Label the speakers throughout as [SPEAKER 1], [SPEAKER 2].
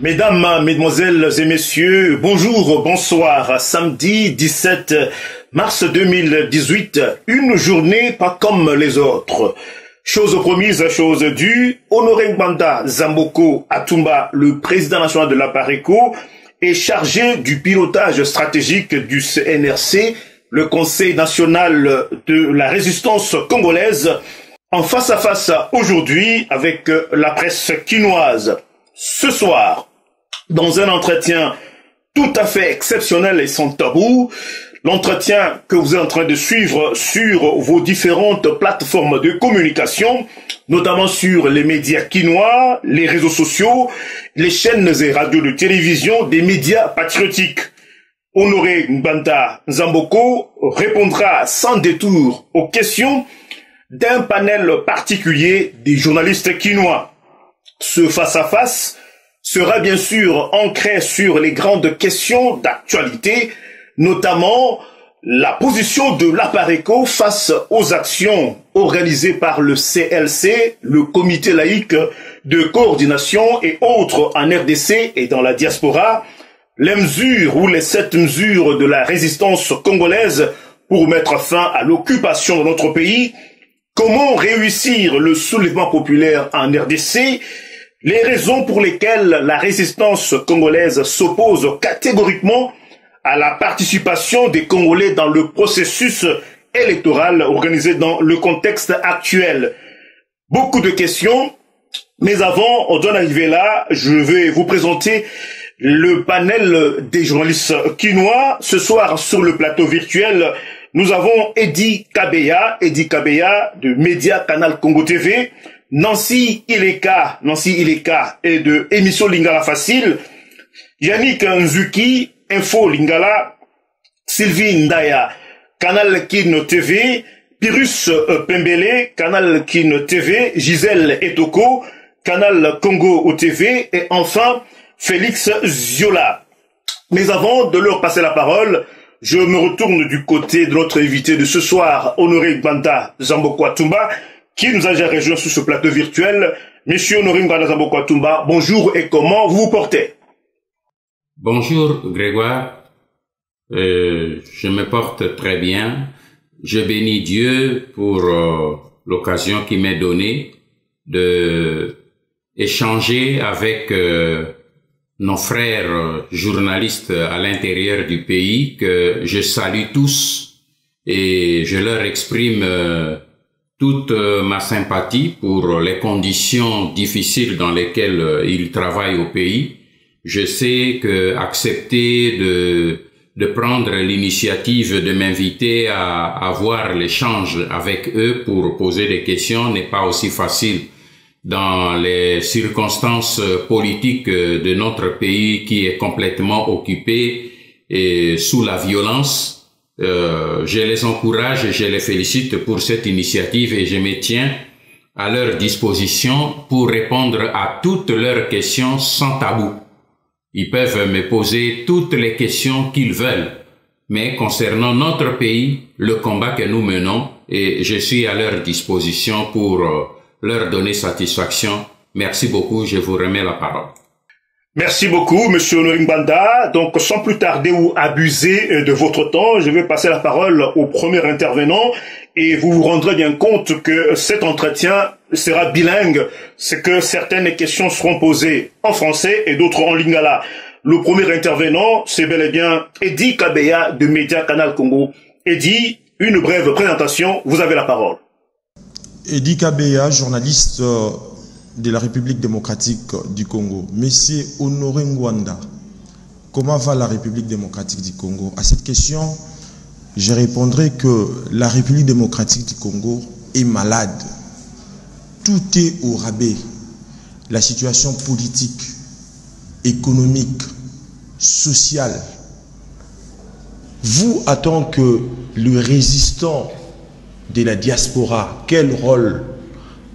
[SPEAKER 1] Mesdames, mesdemoiselles et messieurs, bonjour, bonsoir. Samedi 17 mars 2018, une journée pas comme les autres. Chose promise, chose due, Honoré Ngbanda Zamboko Atumba, le président national de l'APARECO, est chargé du pilotage stratégique du CNRC, le Conseil national de la résistance congolaise, en face à face aujourd'hui avec la presse quinoise. Ce soir, dans un entretien tout à fait exceptionnel et sans tabou, l'entretien que vous êtes en train de suivre sur vos différentes plateformes de communication, notamment sur les médias quinois, les réseaux sociaux, les chaînes et radios de télévision, des médias patriotiques. Honoré Ngbanda Zamboko répondra sans détour aux questions d'un panel particulier des journalistes quinois. Ce face-à-face sera bien sûr ancré sur les grandes questions d'actualité, notamment la position de l'APARECO face aux actions organisées par le CLC, le Comité laïque de coordination et autres en RDC et dans la diaspora, les mesures ou les 7 mesures de la résistance congolaise pour mettre fin à l'occupation de notre pays, comment réussir le soulèvement populaire en RDC, les raisons pour lesquelles la résistance congolaise s'oppose catégoriquement à la participation des Congolais dans le processus électoral organisé dans le contexte actuel. Beaucoup de questions, mais avant d'en arriver là, je vais vous présenter le panel des journalistes quinois. Ce soir, sur le plateau virtuel, nous avons Edi Kabeya de Média Canal Congo TV, Nancy Ileka et de Émission Lingala Facile, Yannick Nzuki, Info Lingala, Sylvie Ndaya, Canal Kin TV, Pyrrhus Pembele, Canal Kin TV, Gisèle Etoko, Canal Congo TV et enfin Félix Ziola. Mais avant de leur passer la parole, je me retourne du côté de notre invité de ce soir, Honoré Ngbanda Zamboko Atumba, qui nous a déjà rejoint sur ce plateau virtuel. Monsieur Honoré Ngbanda Zamboko Atumba, bonjour et comment vous vous portez?
[SPEAKER 2] Bonjour Grégoire, je me porte très bien. Je bénis Dieu pour l'occasion qui m'est donnée de échanger avec nos frères journalistes à l'intérieur du pays que je salue tous et je leur exprime toute ma sympathie pour les conditions difficiles dans lesquelles ils travaillent au pays. Je sais que accepter de prendre l'initiative de m'inviter à avoir l'échange avec eux pour poser des questions n'est pas aussi facile dans les circonstances politiques de notre pays qui est complètement occupé et sous la violence. Je les encourage et je les félicite pour cette initiative et je me tiens à leur disposition pour répondre à toutes leurs questions sans tabou. Ils peuvent me poser toutes les questions qu'ils veulent, mais concernant notre pays, le combat que nous menons, et je suis à leur disposition pour leur donner satisfaction. Merci beaucoup, je vous remets la parole.
[SPEAKER 1] Merci beaucoup, Monsieur Honoré Ngbanda. Donc, sans plus tarder ou abuser de votre temps, je vais passer la parole au premier intervenant et vous vous rendrez bien compte que cet entretien sera bilingue. C'est que certaines questions seront posées en français et d'autres en lingala. Le premier intervenant, c'est bel et bien Edi Kabeya de Média Canal Congo. Edi, une brève présentation, vous avez la parole.
[SPEAKER 3] Edi Kabeya, journaliste de la République démocratique du Congo. Monsieur Honoré Ngbanda, comment va la République démocratique du Congo? À cette question, je répondrai que la République démocratique du Congo est malade. Tout est au rabais. La situation politique, économique, sociale. Vous, en tant que le résistant de la diaspora, quel rôle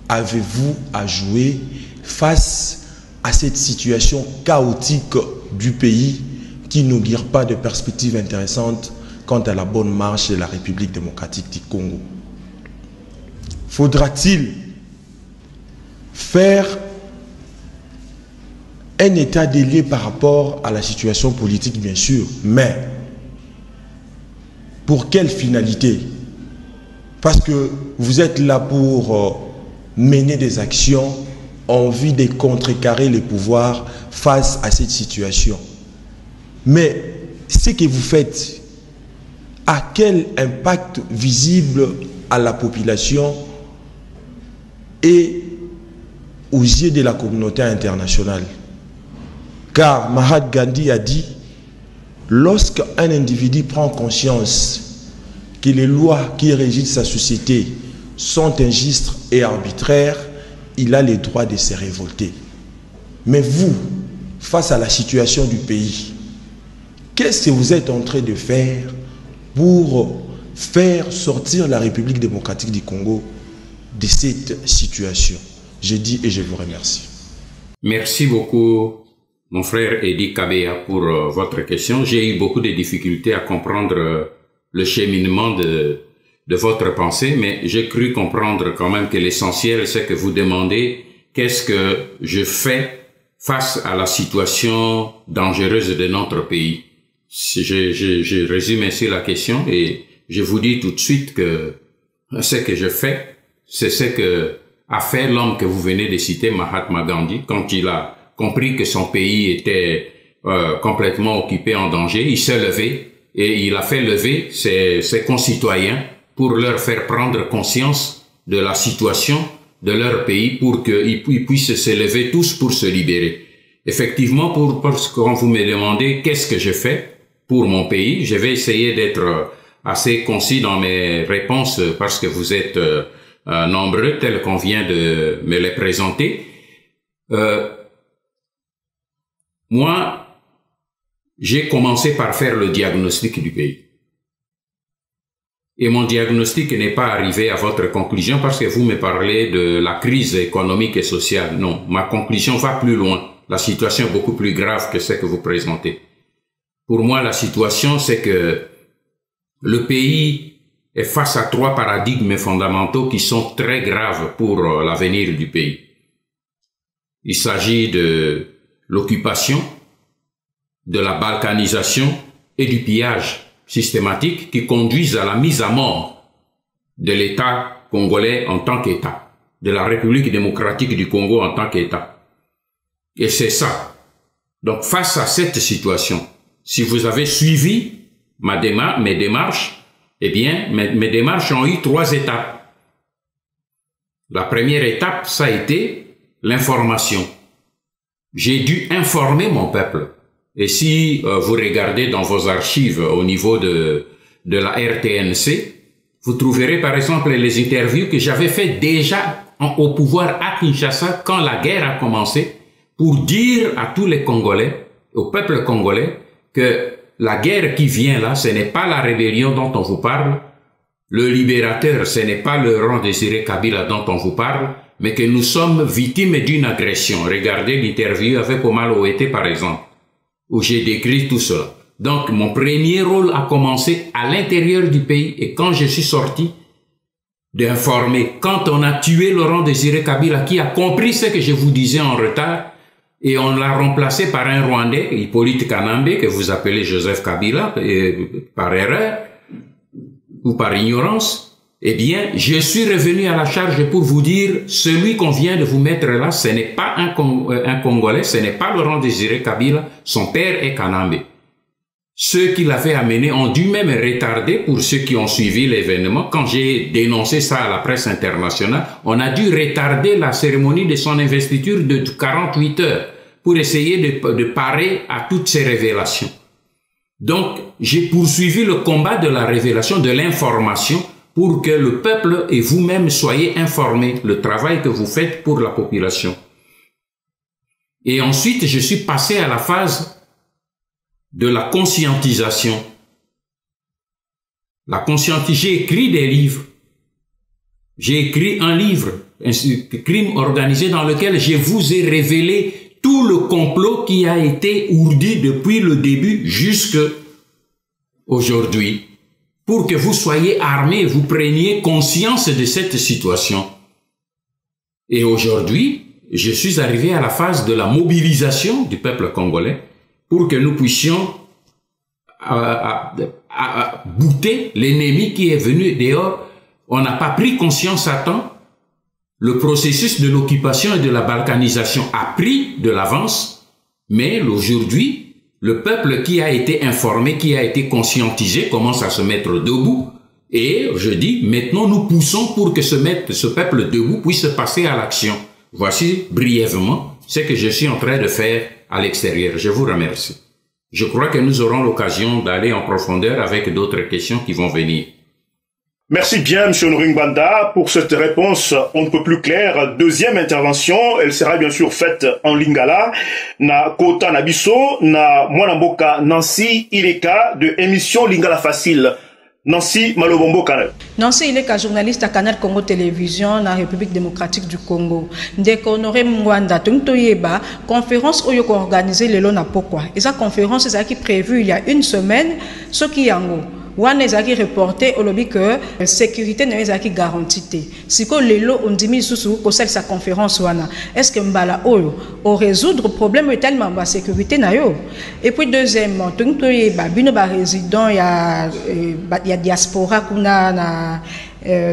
[SPEAKER 3] avez-vous à jouer face à cette situation chaotique du pays qui n'augure pas de perspectives intéressantes quant à la bonne marche de la République démocratique du Congo? Faudra-t-il faire un état des lieux par rapport à la situation politique, bien sûr, mais pour quelle finalité? Parce que vous êtes là pour mener des actions en vue de contrecarrer les pouvoirs face à cette situation. Mais ce que vous faites a quel impact visible à la population et aux yeux de la communauté internationale? Car Mahatma Gandhi a dit, lorsqu'un individu prend conscience que les lois qui régissent sa société sont injustes et arbitraires, il a le droit de se révolter. Mais vous, face à la situation du pays, qu'est-ce que vous êtes en train de faire pour faire sortir la République démocratique du Congo de cette situation? Je dis et je vous remercie.
[SPEAKER 2] Merci beaucoup, mon frère Edi Kabea, pour votre question. J'ai eu beaucoup de difficultés à comprendre le cheminement de votre pensée, mais j'ai cru comprendre quand même que l'essentiel, c'est que vous demandez qu'est-ce que je fais face à la situation dangereuse de notre pays. Je résume ainsi la question et je vous dis tout de suite que ce que je fais, c'est ce que a fait l'homme que vous venez de citer, Mahatma Gandhi, quand il a compris que son pays était complètement occupé en danger. Il s'est levé et il a fait lever ses concitoyens pour leur faire prendre conscience de la situation de leur pays pour qu'ils puissent se lever tous pour se libérer. Effectivement, parce que quand vous me demandez qu'est-ce que je fais pour mon pays, je vais essayer d'être assez concis dans mes réponses parce que vous êtes nombreux tels qu'on vient de me les présenter. Moi, j'ai commencé par faire le diagnostic du pays. Et mon diagnostic n'est pas arrivé à votre conclusion parce que vous me parlez de la crise économique et sociale. Non, ma conclusion va plus loin. La situation est beaucoup plus grave que ce que vous présentez. Pour moi, la situation, c'est que le pays est face à 3 paradigmes fondamentaux qui sont très graves pour l'avenir du pays. Il s'agit de l'occupation, de la balkanisation et du pillage systématique qui conduisent à la mise à mort de l'État congolais en tant qu'État, de la République démocratique du Congo en tant qu'État. Et c'est ça. Donc face à cette situation, si vous avez suivi mes démarches, eh bien, mes démarches ont eu 3 étapes. La première étape, ça a été l'information. J'ai dû informer mon peuple. Et si vous regardez dans vos archives au niveau de la RTNC, vous trouverez par exemple les interviews que j'avais fait déjà au pouvoir à Kinshasa quand la guerre a commencé pour dire à tous les Congolais, au peuple congolais, que la guerre qui vient là, ce n'est pas la rébellion dont on vous parle, le libérateur, ce n'est pas le Laurent Désiré Kabila dont on vous parle, mais que nous sommes victimes d'une agression. Regardez l'interview avec Omar Oete par exemple, où j'ai décrit tout cela. Donc, mon premier rôle a commencé à l'intérieur du pays et quand je suis sorti, d'informer. Quand on a tué Laurent Désiré Kabila, qui a compris ce que je vous disais en retard, et on l'a remplacé par un Rwandais, Hippolyte Kanambe, que vous appelez Joseph Kabila, par erreur ou par ignorance, eh bien, je suis revenu à la charge pour vous dire, celui qu'on vient de vous mettre là, ce n'est pas un Congolais, ce n'est pas Laurent Désiré Kabila, son père est Kanambe. Ceux qui l'avaient amené ont dû même retarder, pour ceux qui ont suivi l'événement. Quand j'ai dénoncé ça à la presse internationale, on a dû retarder la cérémonie de son investiture de 48 heures pour essayer de parer à toutes ces révélations. Donc, j'ai poursuivi le combat de la révélation, de l'information, pour que le peuple et vous-même soyez informés, le travail que vous faites pour la population. Et ensuite, je suis passé à la phase de la conscientisation. J'ai écrit des livres. J'ai écrit un livre, Crime organisé, dans lequel je vous ai révélé tout le complot qui a été ourdi depuis le début jusqu'à aujourd'hui, pour que vous soyez armés, vous preniez conscience de cette situation. Et aujourd'hui, je suis arrivé à la phase de la mobilisation du peuple congolais pour que nous puissions bouter l'ennemi qui est venu dehors. On n'a pas pris conscience à temps. Le processus de l'occupation et de la balkanisation a pris de l'avance, mais aujourd'hui, le peuple qui a été informé, qui a été conscientisé, commence à se mettre debout. Et je dis, maintenant nous poussons pour que ce peuple debout puisse passer à l'action. Voici brièvement ce que je suis en train de faire à l'extérieur. Je vous remercie. Je crois que nous aurons l'occasion d'aller en profondeur avec d'autres questions qui vont venir.
[SPEAKER 1] Merci bien, M. Nringbanda, pour cette réponse on ne peut plus claire. Deuxième intervention, elle sera bien sûr faite en lingala. Na Kota Nabiso, na Mwanamboka Nancy Ileka de émission Lingala Facile. Nancy Malobombo Canal.
[SPEAKER 4] Nancy Ileka, journaliste à Canal Congo Télévision, na République démocratique du Congo. Ndeko Honoré Mwanda, Tuntoyeba, conférence Oyoko organisée le long à Pokwa. Et sa conférence est prévue il y a une semaine, ce qui yango. Wan ezaki reporté au lobby que la sécurité n'est pas garantie. Si ko lelo on dit sous ko sa conférence wana. Est-ce que mbala oyo au résoudre problème tellement ba sécurité na yo. Et puis deuxièmement, tuntoye ba bino ba résident ya diaspora kuna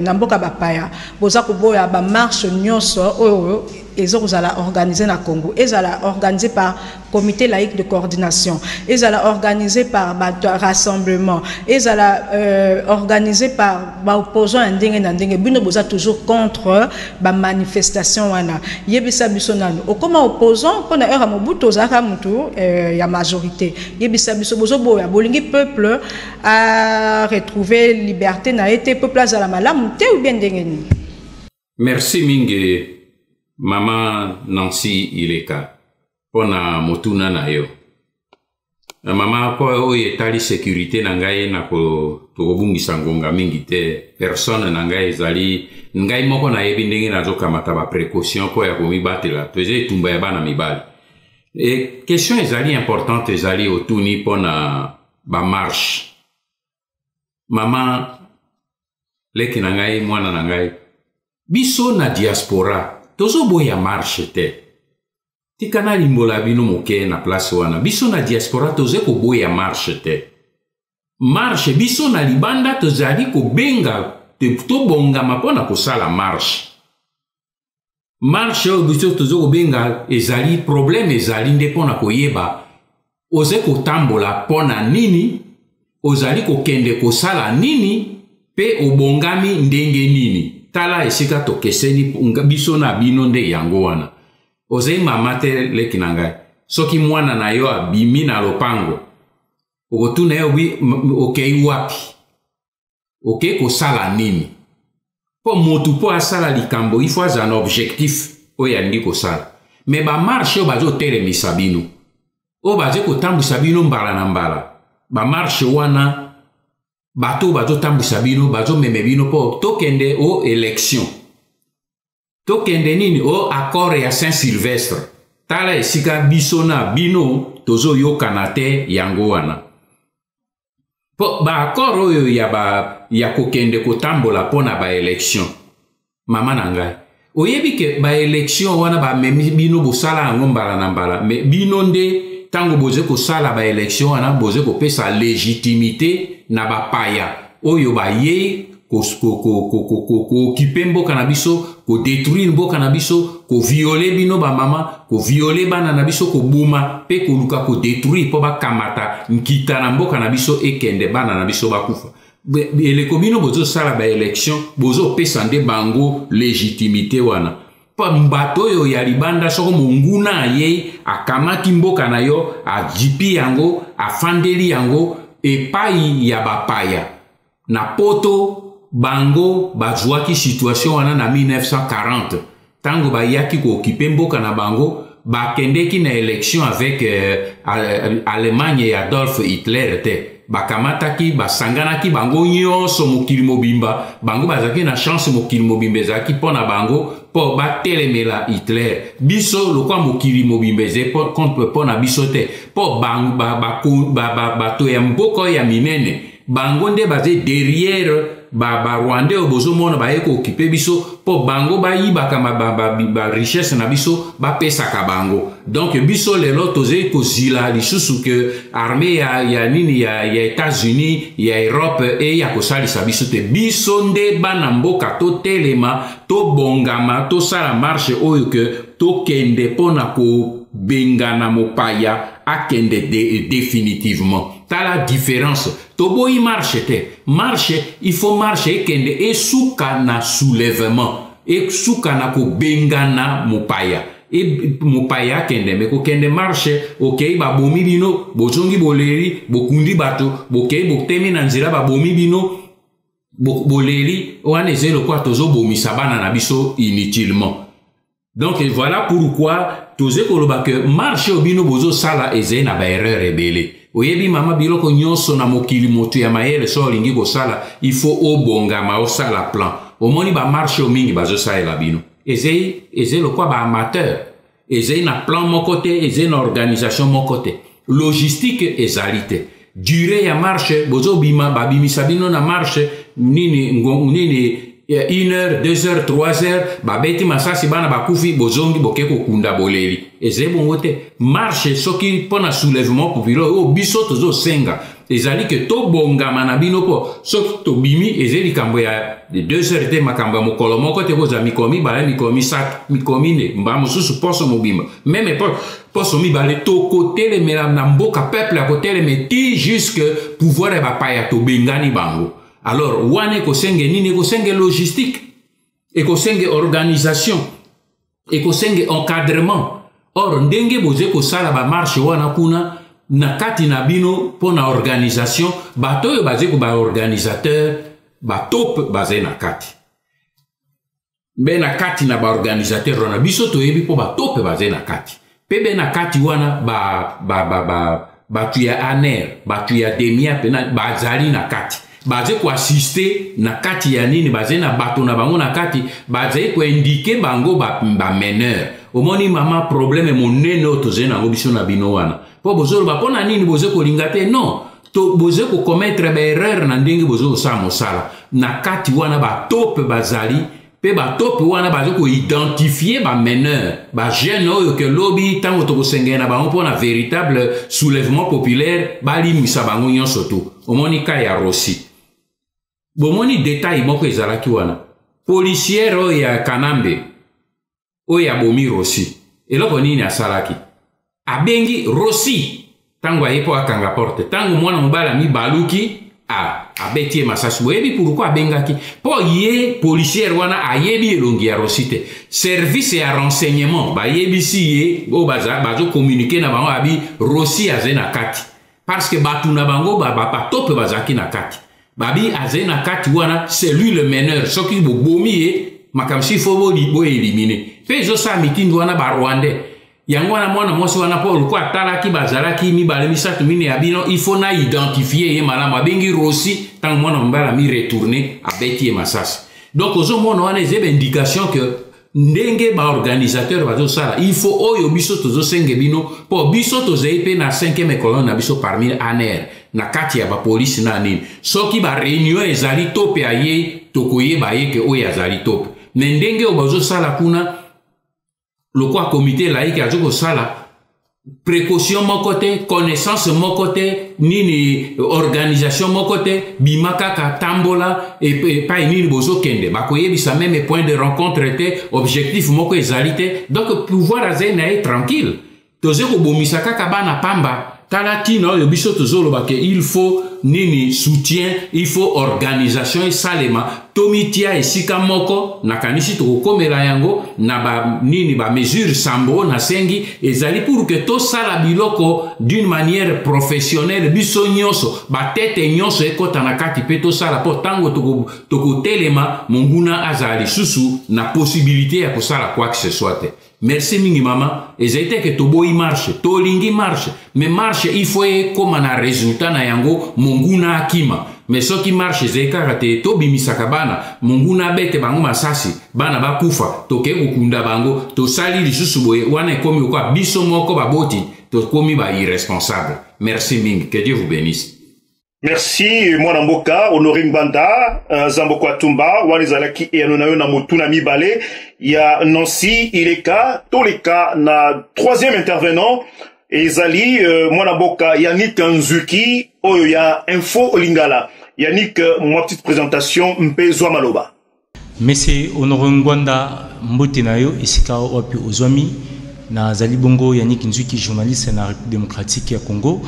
[SPEAKER 4] na mboka bapaya. Boza ko boya ba marche nyonso oyo ils ont organisé na Congo. Ils ont organisé par comité laïque de coordination. Ils ont organisé par rassemblement. Ils ont organisé par opposants indéngé n'indéngé. Bino boza toujours contre la manifestation wana. Yebisa bisonano. Au comment opposant qu'on a heure mobuto zaka mutu ya majorité. Yebisa biso bozo boya bolingi peuple a retrouvé liberté na été peuple à la malamu te ou bien ndengeni.
[SPEAKER 2] Merci mingi. Mama Nancy Ileka, pona motuna na yo. Mama po oye tali sécurité na ngai na ko tobungisa ngonga mingi te personne na ngai ezali ngai moko na yebi ndenge na zo kamata ba précaution po ya ko mibatela toze tumba ya bana mibali. Et question ezali importante ezali otuni pona ba marche. Mama leki na ngai mwana na ngai biso na diaspora tozo boya marche te. Tika na limbola bino moke na place wana. Biso na diaspora toze ko boya marche te. Marche biso na libanda tozali ko benga to bonga mapona ko sala marche. Marche o biso tozo ko benga ezali problème ezali nde pona ko yeba. Oze ko tambola pona nini? Ozali ko kende ko sala nini? Pe obongami ndenge nini? Tala esika to keseni biso na bino nde yango wana. Ozei mamate leki na ngai. Soki mwana na yo abimi na lopango. Okotuna yo okei wapi. Okei kosala nini. Po motu po asala likambo il faut un objectif oyo alingi kosala. Me ba marche o bazo telemisa bino. O bazo kotambwisa bino mbala na mbala. Ba marche wana bato bato tambwisa bino bazo meme bino po tokende o élection. Tokende nini o accord ya Saint-Sylvestre. Tala esika biso na bino tozo yokana te yango wana. Po ba accord oyo ya kokende kotambola pona ba élection. Mama na ngai. Oyebi ke ba élection wana ba memi bino bosala yango mbala na mbala. Me bino nde tango boze ko sala ba élection wana boze ko pesa légitimité na ba paya oyo ba ye ko occuper mboka na biso ko détruire mboka na biso ko violer bino ba mama ko violer bana na biso ko buma pe ko luka ko détruire po ba kamata nkita na mboka na biso ekende bana na biso ba kufa eleko bino bozo sala ba élection bozo pesa nde bango légitimité wana. Pa mbato yo ya libanda soko munguna ye akamati mboka na yo ajipi yango afandeli yango epai ya bapaya na poto bango bazwaki situation wana na 1940 tango bayaki ko occuper mboka na bango bakendeki na élection avec Allemagne ya Adolf Hitler te bakamataki basanganaki bango nyonso mokili mobimba bango bazaki na chance mokili mobimba ezalaki pona bango po batelemela Hitler biso lokwa mokili mobimba eze contre pona biso te po bato ya mboka ya minene bango nde baze derrière ba Rwandais o bozo mona ba eko occuper biso po bango ba yibaka ba richesse na biso ba pesaka bango. Donc biso lelo toze ko zila lisusu que armée ya nini ya États-Unis ya Europe et ya kosalisa biso te biso nde bana mboka to telema to bongama to sala marche oyo que to kende pona ko bengana mopaya akende définitivement. T'as la différence. Tobo y marche te. Marche, il faut marcher kende et souka na soulèvement. Et souka na ko bengana mopaya. Et mopaya kende me ko kende marche, ok, ba bomi bino, bozongi boleri, bokundi bato, ok, boktemi na nzela ba bomi bino, boleri, wane zelo kwa tozo bomi sabana na biso inutilement. Donc voilà pourquoi toze koloba que marche obino bozo sala eze na ba erreur rebele. Oyebi mama biloko nyonso na mokili moto ya mayele so lingi go sala, il faut obonga ma o sala plan. Omoni ba marche o mingi bazo sala bino. Eze lo kwa ba amateur. Eze na plan mon côté, eze na organisation mon côté. Logistique ezalite. Durée ya marche bozo bima ba bimisa bino na marche nini 1 heure, 2 heures, 3 heures, ba beti masasi bana bakufi bozongi bokeko kunda boleri. Eze bongote marche soki pona soulèvement populaire o biso tozo senga. Ezali que to bonga manabino po soki to bimi ezeli kambo ya 2 heures te makambo mokolo moko te boza mikomi bala mikomi sak mikomi ne mba mususu poso mobimba. Même poso mi bale to côté le mela na mboka peuple à côté le meti jusque pouvoir ba paya to bengani bango. Alors, wane kosenge nini kosenge logistique, et kosenge organisation, et kosenge encadrement. Or, ndenge boze kosala ba marche wana kuna, na kati na bino pona organisation, bato yo baze ko ba organisateur, ba top baze na kati. Be na kati na ba organisateur wana, biso to yebi po ba top baze na kati. Pebe na kati wana ba tuya aner, ba tuya demia pena ba zali na kati. Baze ko assister na kati ya nini baze na bato na bango na kati baze ko indiquer bango ba meneur omoni mama problème monene otoze na biso na bino wana po bozolo ba pona nini boze ko lingate non to boze ko commettre ba erreur na ndenge boze ko sa mosala na kati wana ba top bazali pe ba top wana baze ko identifier ba meneur ba jeune oyo ke lobby tango to kosengena na bango pona véritable soulèvement populaire bali misa bango nyonso to omoni ka ya Rossi. Bomoni détail moko ezalaki wana. Policière oyo ya Kanambe oyo ya bomi Rossi. Eloko nini asalaki? Abengi Rossi. Tango ayepo akanga porte. Tango mwana mobala mi baluki abeti masasi. Boyebi pourquoi abengaki? Po ye policière wana ayebi elongi ya Rossi te. Service ya renseignement ba yebisi ye o bazo communiquer na bango abi Rossi azena kati. Parce que batu na bango ba top bazaki na kati. Babi azena kati wana c'est lui le meneur soki bo bomi makamsi fobo libo éliminer pezo sa mitindu wana ba Rwandais yango wana mwana mosi wana Paul ko atalaki bazalaki mi bale misatu mine ya bino il faut na identifier ye malama bengi Rossi tant mwana mbala mi retourner abeti masasi. Donc ozo mona wana ezebe indication que ndenge ba organisateur bazo sala il faut oyo biso tozo senge bino po biso tozeipe na 5e colonne na biso parmi ANR na kati ya ba police na nini soki ba réunion ezali tope aye tokoye ba ye ke oyo azali tope mais ndenge obazo sala kuna lokwa comité laïque azo sala précaution mon côté connaissance mon côté nini organisation mon côté bimaka ka tambola et pas nini bozo kende bakoye bisa même point de rencontre était objectif moko ezalité donc pouvoir azena est tranquille toze ko bomisa kaka bana pamba Talatino yo biso tozolo ba ke il faut nini soutien il faut organisation et salema tomitia esika moko na kanisi to komela yango na ba nini ba mesure sambo na sengi ezali pour que to sala biloko d'une manière professionnelle biso nyonso ba tete nyonso ekota na kati pe to sala po tango to telema monguna azali susu na possibilité ya kosala quoi que ce soit. Merci mingi mama, ezete que to boy marche, to lingi marche, mais marche il faut comme na résultat na yango monguna akima. Mais ce qui marche zekarate to bimisaka bana, monguna bete bango masasi, bana bakufa, to ke kukunda bango, to sali lisusu boye wana komi kwa biso moko baboti, to komi ba irresponsable. Merci mingi, que Dieu vous bénisse.
[SPEAKER 1] Merci Mwanamboka, Honoré Ngbanda, Zamboko Atumba, Wanizalaki et Anonayo na Mutuna Mibale, il y a Nancy, Ileka, Toleka, na troisième intervenant, et Zali, Mwanamboka, Yannick Nzuki, Oyo ya Info Olingala. Yannick, ma petite présentation, Mpe Maloba.
[SPEAKER 5] Monsieur Honoré Ngwanda, Mbotenayo, Isika Wapi Ozwami, na Zali Bongo, Yannick Nzuki, journaliste na République démocratique ya Congo.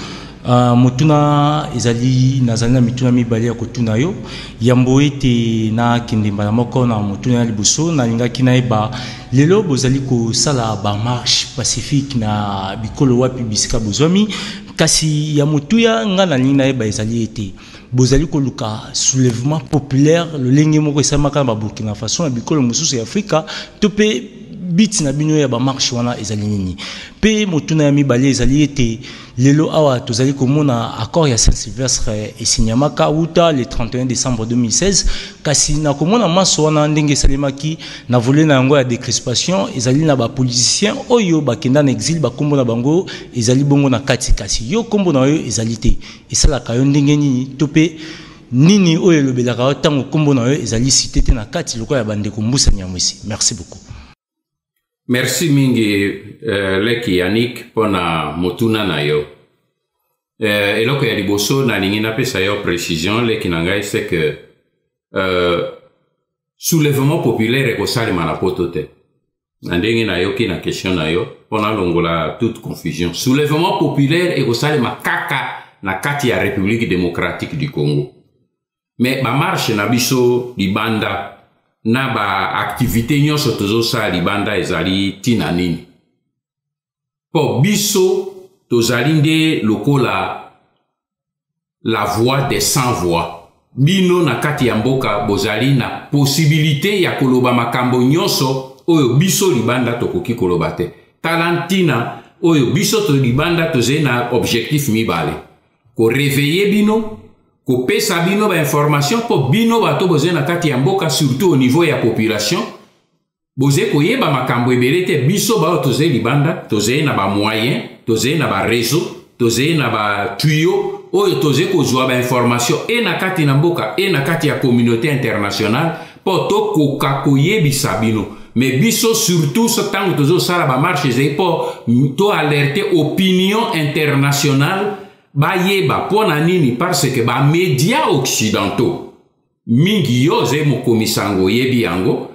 [SPEAKER 5] Motuna ezali nazali mituna mibale ya kotuna yo yambo ete na kindimba moko na motuna liboso na lingaki na eba lelo bozali ko sala ba marche pacifique na bikolo wapi bisika bozwami kasi ya motuya nga na lingina eba ezali ete bozali ko luka soulèvement populaire le lenge moko esamaka ba Burkina Faso na bikolo mosusu ya Afrika tope bit na bino ya ba marche wana ezali nini pe motuna ya mibale ezali ete lelo awa tozali komona accord ya Saint-Sylvestre esinyamaka uta le 31 décembre 2016 kasi na komona maso wana ndenge salemaki na volé na yango ya décrispation ezali na ba politiciens oyo bakenda na exil bakombo na bango ezali bongo na kati kasi yo kombo na yo ezali te esalaka yo ndenge nini tope nini oyo lobelaka yo tango kombo na yo ezali cité te na kati lokola ya bandeko Mbusa Nyamwisi. Merci beaucoup.
[SPEAKER 2] Merci mingi leki Yannick pona motuna na yo. Eloko ya liboso na lingi na pesa yo précision leki na ngai c'est que soulèvement populaire ekosalema na poto te. Ndenge na yo ki na question na yo pona longola toute confusion. Soulèvement populaire ekosalema kaka na kati ya République démocratique du Congo. Mais ba marche na biso libanda na ba activité nyonso tozosa libanda ezali tina nini po biso tozali nde lokola la voix des sans voix bino na kati ya mboka bozali na possibilité ya koloba makambo nyonso oyo biso libanda tokoki koloba te talantina oyo biso to libanda tozali na objectif mibale ko réveiller bino ko pesa bino ba information po bino bato boze na kati ya mboka surtout au niveau ya population boze ko yeba makambo ebele te biso ba toze libanda toze na ba moyen toze na ba réseau toze na ba tuyau oyo toze ko zwa ba information e na kati na mboka e na kati ya communauté internationale po to ko kakuyebisa bino mais biso surtout ce temps tozo sala ba marche ze po to alerter opinion internationale ba yeba pona nini parce que ba médias occidentaux mingi yoze mo komisango yebi yango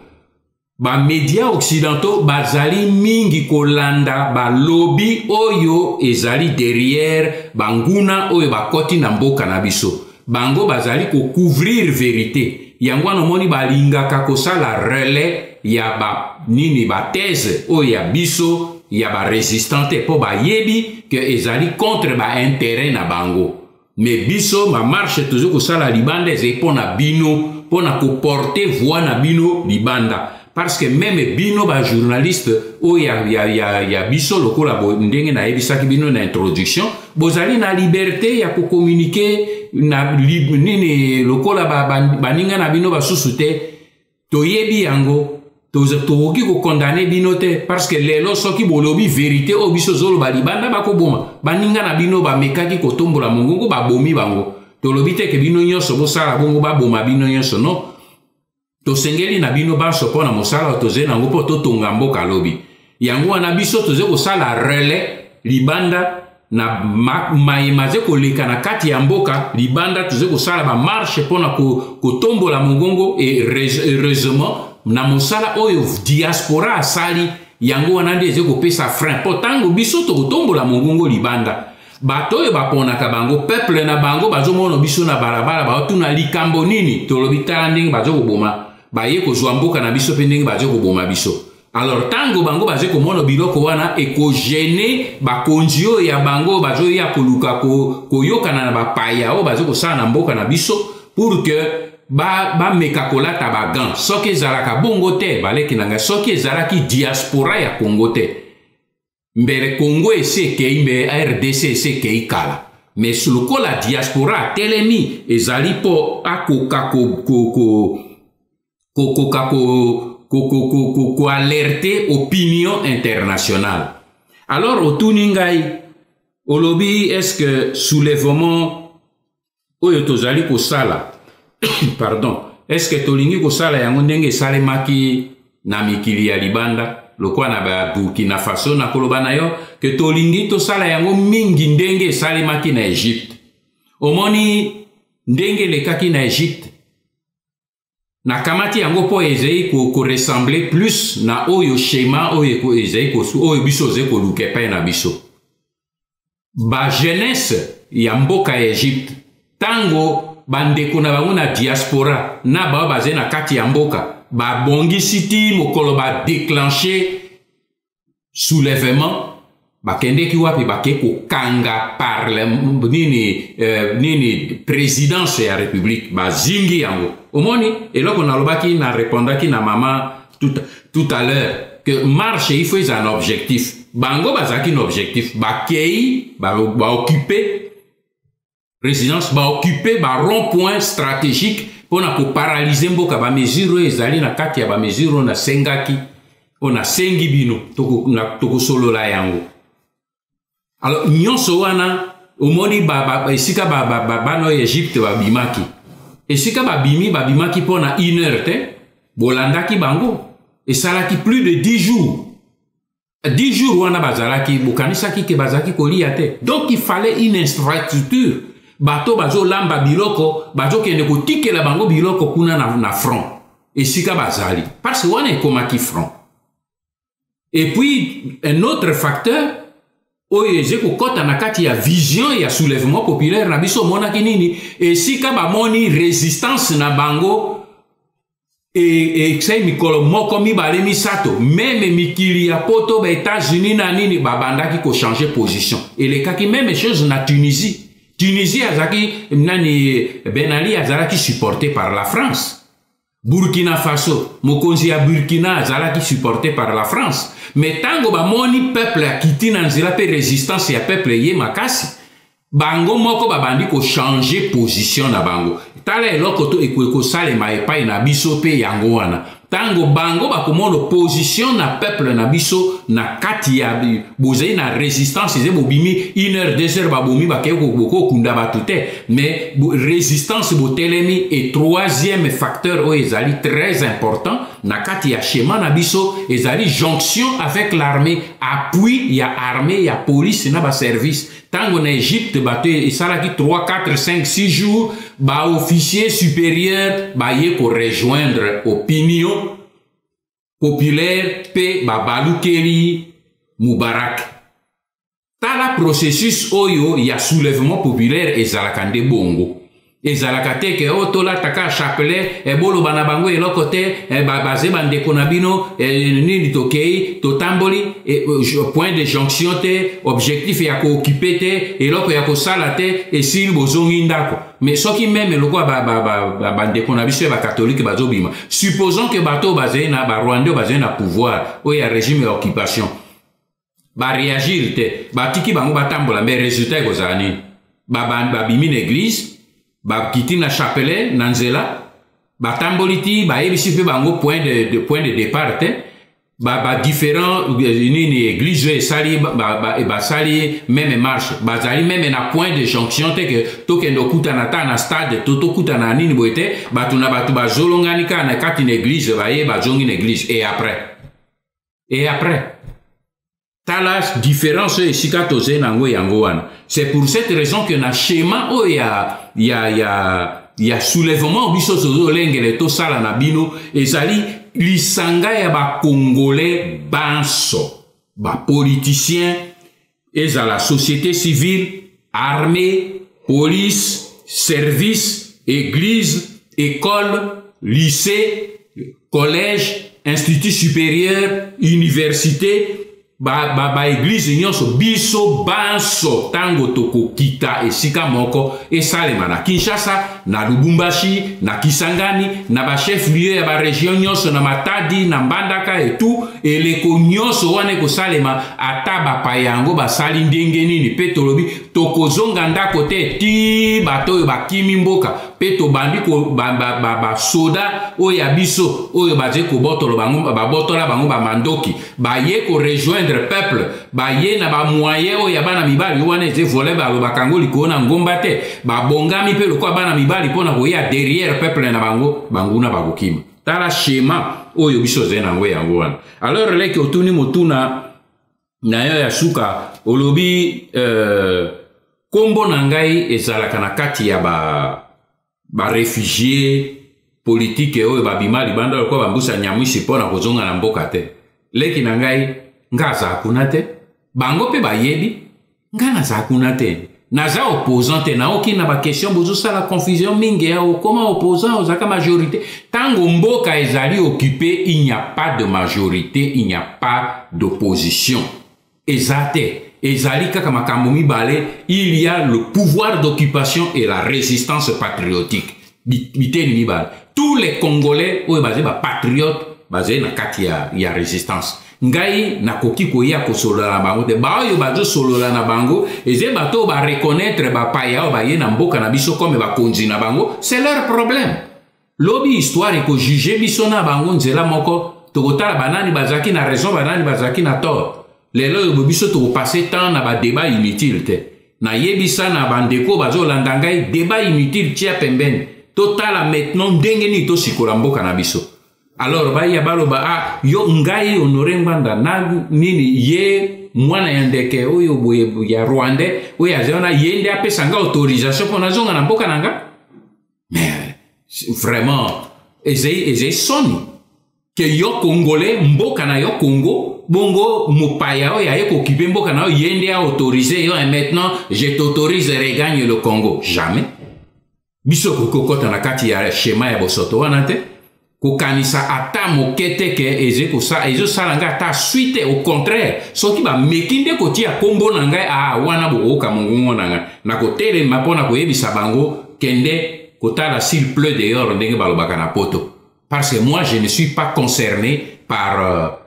[SPEAKER 2] ba médias occidentaux bazali mingi kolanda ba lobby oyo ezali derrière banguna oyo bakoti na mboka na biso bango bazali ko couvrir vérité yango na moni balingaka kosala relais ya ba nini ba thèse oyo ya biso ya ba résistante po ba yebi que ezali contre ba intérêt na bango mais biso ma marche toujours ko sala libanda ze pona bino pona ko porter voix na bino libanda parce que même bino ba journaliste o ya biso lokola bo ndenge na yebisaki bino na introduction bozali na liberté ya ko communiquer na nini lokola baninga na bino basusu te toyebi yango toki ko condamner bino te parce que lelo soki bolobi vérité o biso zolo balibanda bakoboma baninga na bino bamekaki kotombola mongongo babomi bango tolobi te ke bino nyonso bosala bongo baboma bino nyonso no tosengeli na bino baso pona mosala toze nango po totonga mboka lobi yango wana biso toze kosala relais libanda na maze koleka na kati ya mboka libanda toze kosala ba marche pona kotombola mongongo et heureusement na mosala oyo diaspora asali yango wana nde eze kopesa frein po tango biso tokotombola mongongo libanda bato oyo baponaka bango peuple na bango bazomona biso na balabala baotuna likambo nini tolobi tala ndenge bazokoboma baye kozwa mboka na biso mpe ndenge bazokoboma biso alors tango bango baze komona biloko wana ekogene bakonzi oyo ya bango bazoya koluka koyokana na bapaya oyo bazokosala na mboka na biso pour que ba meka kolata ba gant soki ezalaka bongo te baleki nanga soki ezalaki diaspora ya Congo te mbele Congo ese kei mbe RDC ese kei kala mais lokola diaspora telemi ezali po akoka ko alerter opinion internationale alors otuni ngai olobi est-ce que soulèvement oyo tozali kosala pardon, est-ce que tolingi kosala yango ndenge esalemaki na mikili ya libanda lokwa na ba Burkina Faso na koloba na yo ke tolingi tosala yango mingi ndenge esalemaki na Egypte. Omoni ndenge lekaki na Egypte na kamati yango po ezei ko ressembler plus na oyo schéma oyo ezei ko oyo biso ze ko luke pa na biso. Ba jeunesse ya mboka ya Egypte tango bandeko na bango na diaspora na ba baze na kati ya mboka ba bongisi ti mokolo ba déclencher soulèvement ba kende ki wapi ba ke ko kanga parlement nini présidence ya république ba zingi yango. Omoni eloko na lobaki na répondaki na maman tout à l'heure que marche il faut un objectif. Bango bazaki un objectif ba kei ba occuper résidence ba occuper ba rond-point stratégique pour na ko paralyser mboka ba mesure ezali na kati ya ba mesure na sengaki ona sengi bino toko solo la yango. Alors nyonso wana omoni esika bano Egypte babimaki esika babimaki pona 1 heure te bolandaki bango esalaki plus de 10 jours. 10 jours wana bazalaki bokanisaki ke bazaki kolia te. Donc il fallait une infrastructure. Bato bazo lamba biloko bazo kende ko tikela bango biloko kuna na front. Esika bazali parce que wana ekomaki front. Et puis un autre facteur oyo ezeko kota na kati ya vision ya soulèvement populaire na biso monaki nini esika ba moni résistance na bango et sai mikolo moko mibale misato même mikili ya poto ba États-Unis na nini babandaki ko changer position et les kaki même chose na Tunisie azaki nani Ben Ali azalaki supporté par la France. Burkina Faso mokonzi ya Burkina azalaki supporté par la France. Mais tango ba moni peuple a kiti na nzela pe résistance ya peuple ye makasi bango moko babandi ko changer position na bango. Tala eloko to ekweko salema epai na biso pe yango wana. Tango bango bakomono position na peuple na biso na kati ya bozei na résistance ze bobimi 1 heure 2 heures babomi bakeko boko kunda batute mais résistance botelemi et troisième facteur o ezali très important na kati ya schéma na biso ezali jonction avec l'armée appui ya armée ya police na ba service. Tango na Egypte bato esalaki 3 4 5 6 jours ba officier supérieur ba ye ko rejoindre opinion populaire pe ba balukeli Moubarak. Tala processus oyo ya soulèvement populaire ezalaka nde bongo. Ezalaka te ke otola taka chapelet e bolo bana bango eloko te baze bandeko na bino nini tokei totamboli point de jonction te objectif ya ko occuper te eloko ya ko sala te esili bozongi ndako. Mais soki même eloko bandeko na biso ba catholique bazobima supposons que bato baze na ba Rwanda baze na pouvoir o ya régime ya occupation ba réagir te batiki bango batambola mais résultat ekozala nini babimi na église ba kiti na chapelet na nzela batamboliti ba yebisi pe bango point de départ te ba différent nini église esali ba sali même marche bazali même na point de jonction te que tokendo kutana ta na stade to kutana nini boete batu na batu bazolongani ka na kati na église ba ye bazongi na église et après tala différence esika toze nango yango wana. C'est pour cette raison que na schéma o ya soulèvement biso zolengele to sala na bino ezali lisanga ya ba congolais banso ba politiciens ezala société civile, armée, police, service, église, école, lycée, collège, institut supérieur, université ba église nyonso biso banso tango toko kita esika moko esalema na Kinshasa na Lubumbashi na Kisangani na ba chef lieu ya ba région nyonso na Matadi na Mbandaka et tout eleko nyonso wane ko salema ata ba payango basali ndenge nini pe tolobi tokozonga ndako te ti bato oyo bakimi mboka pe tobandi ko ba soda oyo ya biso oyo baje ko botolo bango ba botola bango ba mandoki ba ye ko rejoindre rejoindre peuple ba ye na ba moyen o ya bana mibali wana eze volé ba bakango liko na ngomba te ba bongami pe loko bana mibali pona ko ya derrière peuple na bango banguna bakokima tala schéma oyo biso ze na ngo yango wana alors leki otuni motuna na yo ya suka olobi kombo na ngai ezalaka na kati ya ba réfugié politique oyo babima libanda loko bambusa nyamwisi pona kozonga na mboka te leki na ngai ngaza kuna te bango pe bayebi nga naza kuna te naza opposant te naoki na ba question bozosala confusion mingi ya okoma opposant ozaka majorité tango mboka ezali occupé il n'y a pas de majorité il n'y a pas d'opposition ezate ezali kaka makambo mibale il y a le pouvoir d'occupation et la résistance patriotique biteni mibale tous les Congolais oyo bazé ba patriote bazé na kati ya résistance ngai nakoki koya kosolola na bango te baoyo bazo solola na bango eze bato ba reconnaître ba paya o ba ye na mboka na biso comme ba konzi na bango c'est leur problème lobi histoire ko juger biso na bango nzela moko tokotala banani bazaki na raison banani bazaki na tort lelo yo biso to passer temps na ba débat inutile te na yebisa na bandeko bazo landa ngai débat inutile tia pembeni totala maintenant ndenge ni to sikola mboka na biso alors ba ya baloba yo ngai Honoré Ngwanda na nini ye mwana ya ndeke oyo boye ya Rwanda oyo azona yende apesa nga autorisation pona zonga na mboka nanga mais vraiment ezei soni que yo Congolais mboka na yo Congo bongo mopaya oyo aye kokipe mboka na yo yende a autorisé yo et maintenant je t'autorise regagne le Congo jamais biso kokota na kati ya schéma ya bosoto wana te kokanisa ata mokete ke ezo salanga ata suite au contraire soki ba mekinde kotia kombo na ngai wana bokoka mongongo na ngai na kotele mapona koyebisa bango kende kotala s'il pleut dehors ndenge balobaka na poto parce que moi je ne suis pas concerné par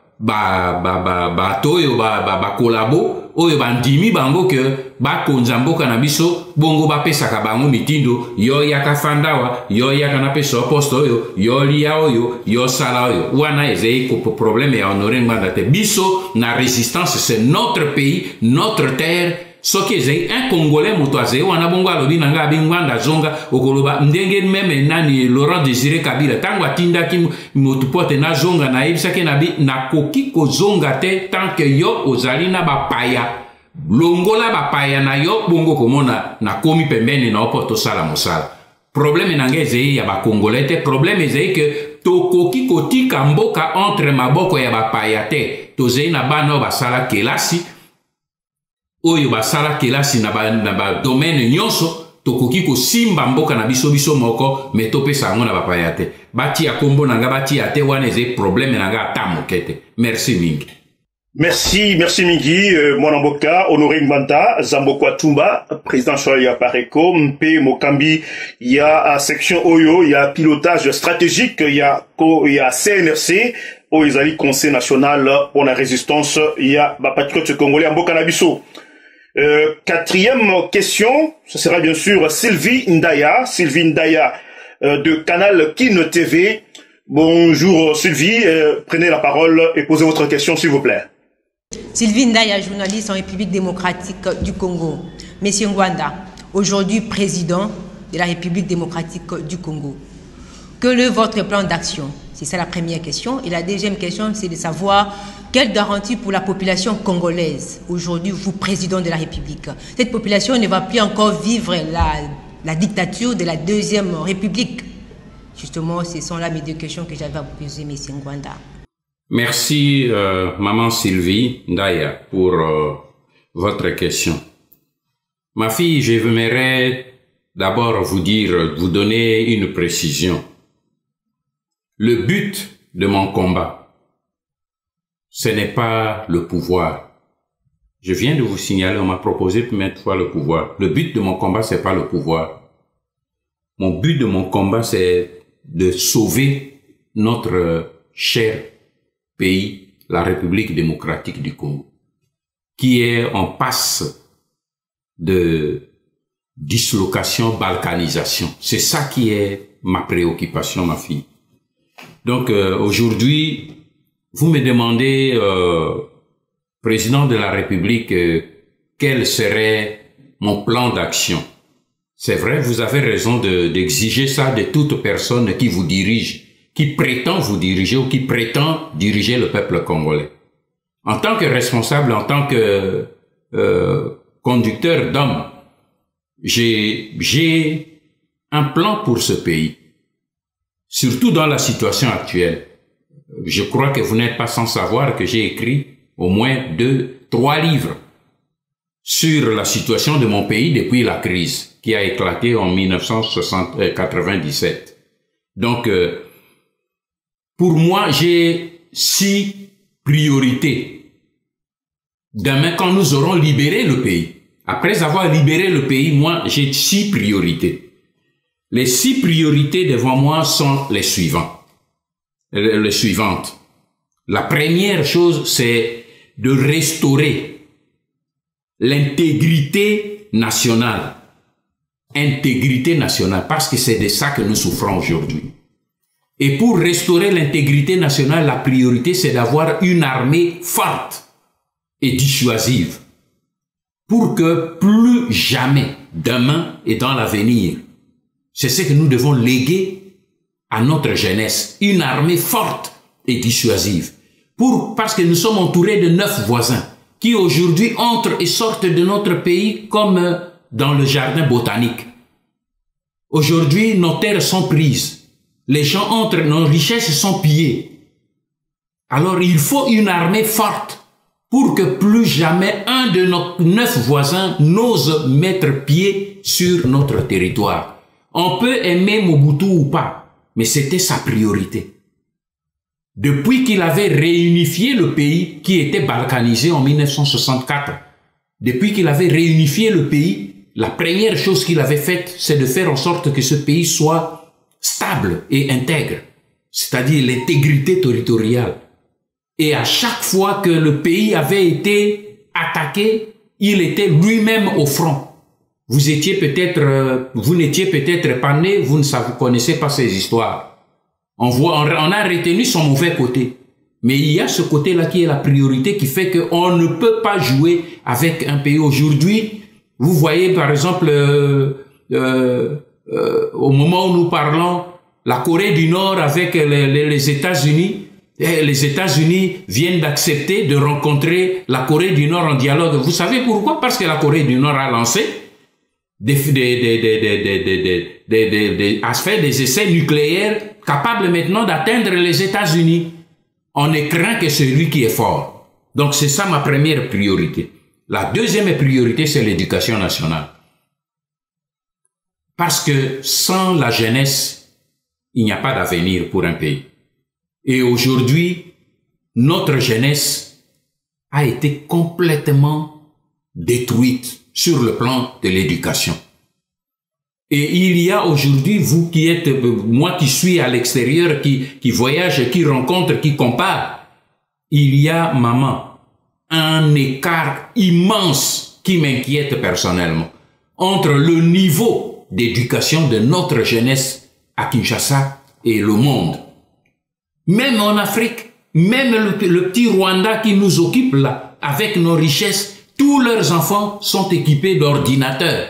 [SPEAKER 2] toyo ba kolabo oyo bandimi bango ke ba konza mboka na biso bongo ba pesaka bango mitindo yo yaka fandawa yo yaka na peso posto oyo yo lia oyo yo sala oyo wana ezei ko problème ya Honoré Ngwanda te biso na résistance c'est notre pays notre terre soki ezei un Congolais moto azei wana bongo alobi nanga abingwanda zonga okoloba ndenge meme nani Laurent Désiré Kabila tango atindaki motu pote na zonga na yebisaki na koki kozonga te tant que yo ozali na bapaya longola bapaya na yo bongo komona na komi pembeni na opoto sala mosala problème nanga ezei ya ba Congolais te problème ezei que tokoki kotika mboka entre maboko ya bapaya te tozei na bana basala kelasi oyo basala kelasi na ba domaine nyonso tokoki ko simba mboka na biso moko me topesa yango na bapaya te bati ya kombo nanga bati ya te wana eze problème nanga ata mokete merci mingi
[SPEAKER 1] merci mingi mwana mboka Honoré Ngwanda Zamboko Atumba président ya Pareco mpe mokambi ya section oyo ya pilotage stratégique ya CNRC oyo ezali conseil national pour la résistance ya ba patriote congolais mboka na biso. Quatrième question, ce sera bien sûr Sylvie Ndaya de Canal Kin TV. Bonjour Sylvie, prenez la parole et posez votre question s'il vous plaît.
[SPEAKER 6] Sylvie Ndaya, journaliste en République démocratique du Congo. Monsieur Ngwanda, aujourd'hui président de la République démocratique du Congo. Quel est votre plan d'action? C'est ça la première question. Et la deuxième question, c'est de savoir quelle garantie pour la population congolaise, aujourd'hui vous président de la République. Cette population ne va plus encore vivre la dictature de la deuxième République. Justement, ce sont là mes deux questions que j'avais à vous poser, M. Ngwanda.
[SPEAKER 2] Merci, maman Sylvie Ndaya, pour votre question. Ma fille, j'aimerais d'abord vous donner une précision. Le but de mon combat, ce n'est pas le pouvoir. Je viens de vous signaler, on m'a proposé maintes fois le pouvoir. Le but de mon combat, c'est pas le pouvoir. Mon but de mon combat, c'est de sauver notre cher pays, la République démocratique du Congo, qui est en passe de dislocation, balkanisation. C'est ça qui est ma préoccupation, ma fille. Donc aujourd'hui, vous me demandez président de la République, quel serait mon plan d'action? C'est vrai, vous avez raison d'exiger ça de toute personne qui vous dirige, qui prétend vous diriger ou qui prétend diriger le peuple congolais. En tant que responsable, en tant que conducteur d'hommes, j'ai un plan pour ce pays, surtout dans la situation actuelle. Je crois que vous n'êtes pas sans savoir que j'ai écrit au moins 3 livres sur la situation de mon pays depuis la crise qui a éclaté en 1997. Donc, pour moi, j'ai 6 priorités. Demain, quand nous aurons libéré le pays, après avoir libéré le pays, moi, j'ai 6 priorités. Les 6 priorités devant moi sont les suivantes. La première chose, c'est de restaurer l'intégrité nationale. Intégrité nationale, parce que c'est de ça que nous souffrons aujourd'hui. Et pour restaurer l'intégrité nationale, la priorité, c'est d'avoir une armée forte et dissuasive. Pour que plus jamais, demain et dans l'avenir, c'est ce que nous devons léguer à notre jeunesse. Une armée forte et dissuasive. Parce que nous sommes entourés de 9 voisins qui aujourd'hui entrent et sortent de notre pays comme dans le jardin botanique. Aujourd'hui, nos terres sont prises. Les gens entrent, nos richesses sont pillées. Alors, il faut une armée forte pour que plus jamais un de nos 9 voisins n'ose mettre pied sur notre territoire. On peut aimer Mobutu ou pas, mais c'était sa priorité. Depuis qu'il avait réunifié le pays qui était balkanisé en 1964, depuis qu'il avait réunifié le pays, la première chose qu'il avait faite, c'est de faire en sorte que ce pays soit stable et intègre, c'est-à-dire l'intégrité territoriale. Et à chaque fois que le pays avait été attaqué, il était lui-même au front. Vous n'étiez peut-être pas né, vous ne connaissez pas ces histoires. On a retenu son mauvais côté. Mais il y a ce côté-là qui est la priorité qui fait qu'on ne peut pas jouer avec un pays. Aujourd'hui, vous voyez par exemple, au moment où nous parlons, la Corée du Nord avec les États-Unis, les États-Unis viennent d'accepter de rencontrer la Corée du Nord en dialogue. Vous savez pourquoi? Parce que la Corée du Nord a lancé a fait des essais nucléaires capables maintenant d'atteindre les États-Unis. On ne craint que celui qui est fort. Donc c'est ça ma première priorité. La deuxième priorité, c'est l'éducation nationale. Parce que sans la jeunesse, il n'y a pas d'avenir pour un pays. Et aujourd'hui, notre jeunesse a été complètement détruite sur le plan de l'éducation. Et il y a aujourd'hui, vous qui êtes, moi qui suis à l'extérieur, qui voyage, qui rencontre, qui compare, il y a, maman, un écart immense qui m'inquiète personnellement entre le niveau d'éducation de notre jeunesse à Kinshasa et le monde. Même en Afrique, même le petit Rwanda qui nous occupe là, avec nos richesses, tous leurs enfants sont équipés d'ordinateurs.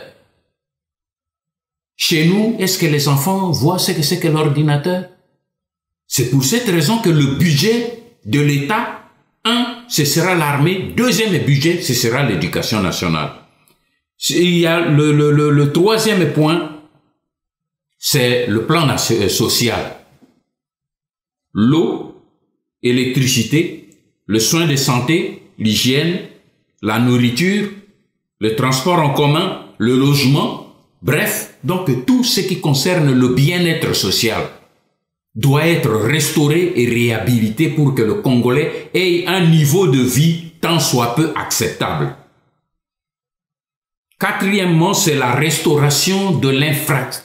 [SPEAKER 2] Chez nous, est-ce que les enfants voient ce que c'est que l'ordinateur? C'est pour cette raison que le budget de l'État, ce sera l'armée. Deuxième budget, ce sera l'éducation nationale. Il y a le troisième point, c'est le plan social. L'eau, l'électricité, le soin de santé, l'hygiène, la nourriture, le transport en commun, le logement, bref, donc tout ce qui concerne le bien-être social doit être restauré et réhabilité pour que le Congolais ait un niveau de vie tant soit peu acceptable. Quatrièmement, c'est la restauration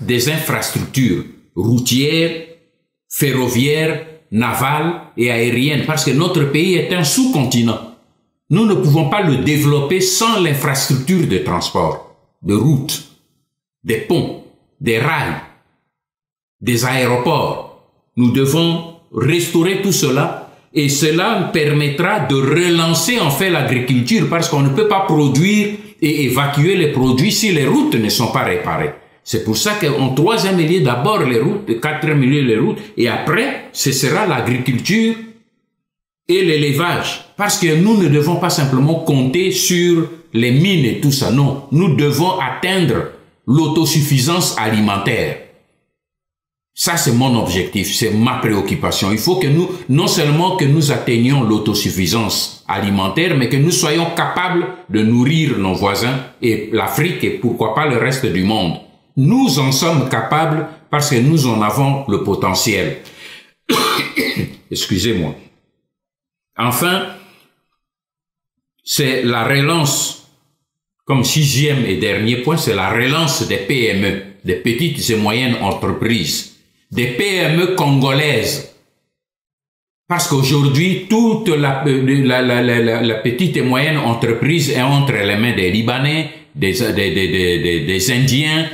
[SPEAKER 2] des infrastructures routières, ferroviaires, navales et aériennes, parce que notre pays est un sous-continent. Nous ne pouvons pas le développer sans l'infrastructure de transport, de routes, des ponts, des rails, des aéroports. Nous devons restaurer tout cela Et cela permettra de relancer en fait l'agriculture parce qu'on ne peut pas produire et évacuer les produits si les routes ne sont pas réparées. C'est pour ça qu'en troisième lieu, d'abord les routes, quatrième lieu les routes, et après, ce sera l'agriculture et l'élevage. Parce que nous ne devons pas simplement compter sur les mines et tout ça, non. Nous devons atteindre l'autosuffisance alimentaire. Ça, c'est mon objectif, c'est ma préoccupation. Il faut que nous, non seulement que nous atteignions l'autosuffisance alimentaire, mais que nous soyons capables de nourrir nos voisins et l'Afrique et pourquoi pas le reste du monde. Nous en sommes capables parce que nous en avons le potentiel. Excusez-moi. Enfin, c'est la relance, comme sixième et dernier point, c'est la relance des PME, des petites et moyennes entreprises, des PME congolaises. Parce qu'aujourd'hui, toute la petite et moyenne entreprise est entre les mains des Libanais, des Indiens,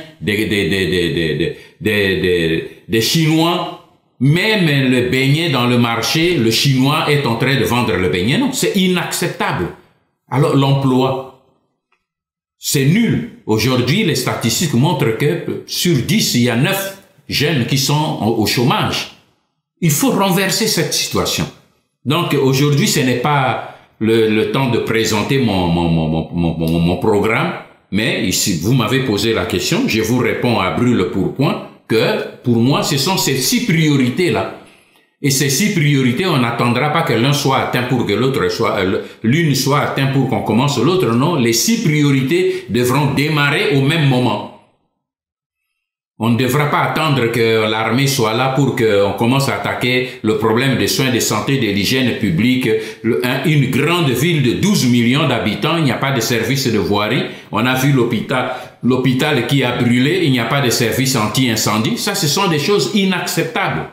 [SPEAKER 2] des Chinois. Même le beignet dans le marché, le Chinois est en train de vendre le beignet. Non, c'est inacceptable. Alors l'emploi, c'est nul. Aujourd'hui, les statistiques montrent que sur 10, il y a 9 jeunes qui sont au chômage. Il faut renverser cette situation. Donc aujourd'hui, ce n'est pas le temps de présenter mon programme, mais ici, vous m'avez posé la question, je vous réponds à brûle-pourpoint que pour moi, ce sont ces 6 priorités-là. Et ces 6 priorités, on n'attendra pas que l'un soit atteint pour que l'autre soit, l'une soit atteinte pour qu'on commence l'autre. Non, les 6 priorités devront démarrer au même moment. On ne devra pas attendre que l'armée soit là pour qu'on commence à attaquer le problème des soins de santé, de l'hygiène publique. Une grande ville de 12 millions d'habitants, il n'y a pas de service de voirie. On a vu l'hôpital qui a brûlé, il n'y a pas de service anti-incendie. Ça, ce sont des choses inacceptables.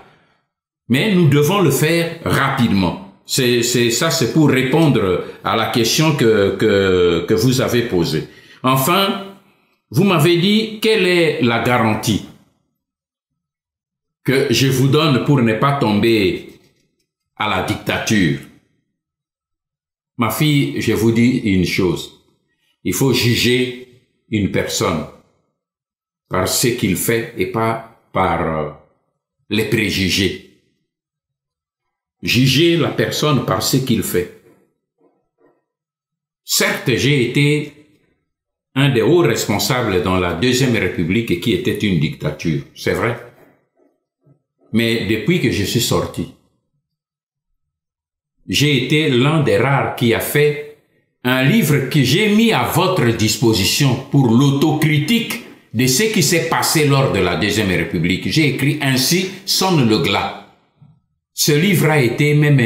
[SPEAKER 2] Mais nous devons le faire rapidement. Ça, c'est pour répondre à la question que vous avez posée. Enfin, vous m'avez dit, quelle est la garantie que je vous donne pour ne pas tomber à la dictature? Ma fille, je vous dis une chose. Il faut juger une personne par ce qu'il fait et pas par les préjugés. Juger la personne par ce qu'il fait. Certes, j'ai été un des hauts responsables dans la Deuxième République qui était une dictature, c'est vrai. Mais depuis que je suis sorti, j'ai été l'un des rares qui a fait un livre que j'ai mis à votre disposition pour l'autocritique de ce qui s'est passé lors de la Deuxième République. J'ai écrit Ainsi sonne le glas. Ce livre a été même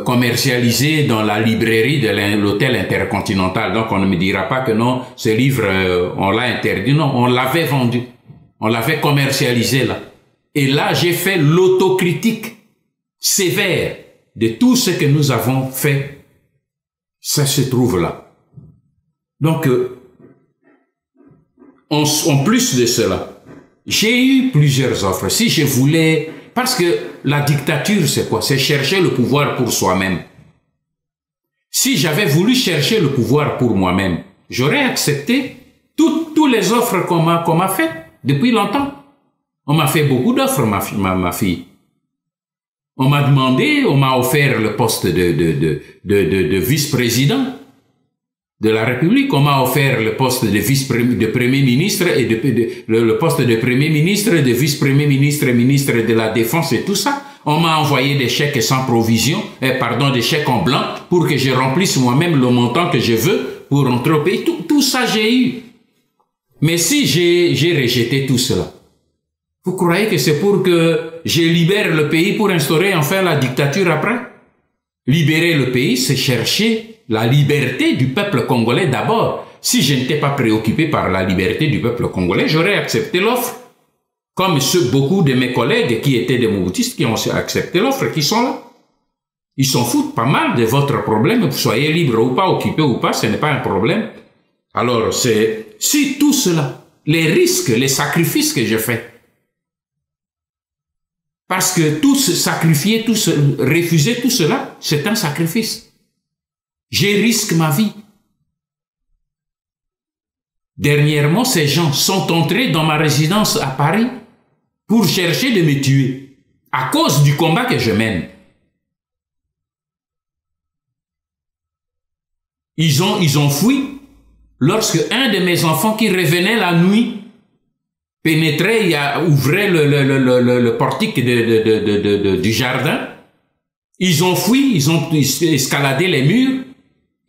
[SPEAKER 2] commercialisé dans la librairie de l'hôtel Intercontinental. Donc on ne me dira pas que non, ce livre, on l'a interdit. Non, on l'avait vendu. On l'avait commercialisé là. Et là, j'ai fait l'autocritique sévère de tout ce que nous avons fait. Ça se trouve là. Donc, en plus de cela, j'ai eu plusieurs offres. Si je voulais... Parce que la dictature, c'est quoi? C'est chercher le pouvoir pour soi-même. Si j'avais voulu chercher le pouvoir pour moi-même, j'aurais accepté toutes les offres qu'on m'a faites depuis longtemps. On m'a fait beaucoup d'offres, ma fille. On m'a demandé, on m'a offert le poste de vice-président de la République. On m'a offert le poste de premier ministre et le poste de premier ministre, de vice-premier ministre, ministre de la Défense et tout ça. On m'a envoyé des chèques sans provision, des chèques en blanc pour que je remplisse moi-même le montant que je veux pour entrer au pays. Tout ça j'ai eu. Mais si j'ai rejeté tout cela, vous croyez que c'est pour que je libère le pays pour instaurer enfin la dictature après? Libérer le pays, c'est chercher la liberté du peuple congolais d'abord. Si je n'étais pas préoccupé par la liberté du peuple congolais, j'aurais accepté l'offre. Comme beaucoup de mes collègues qui étaient des mobutistes qui ont accepté l'offre, qui sont là. Ils s'en foutent pas mal de votre problème. Vous soyez libre ou pas, occupé ou pas, ce n'est pas un problème. Alors, si tout cela, les risques, les sacrifices que je fais, Parce que tout se sacrifier, refuser tout cela, c'est un sacrifice. Je risque ma vie. Dernièrement, ces gens sont entrés dans ma résidence à Paris pour chercher de me tuer à cause du combat que je mène. Ils ont fui lorsque un de mes enfants qui revenait la nuit pénétrait et ouvrait le portique du jardin. Ils ont fui, ils ont escaladé les murs,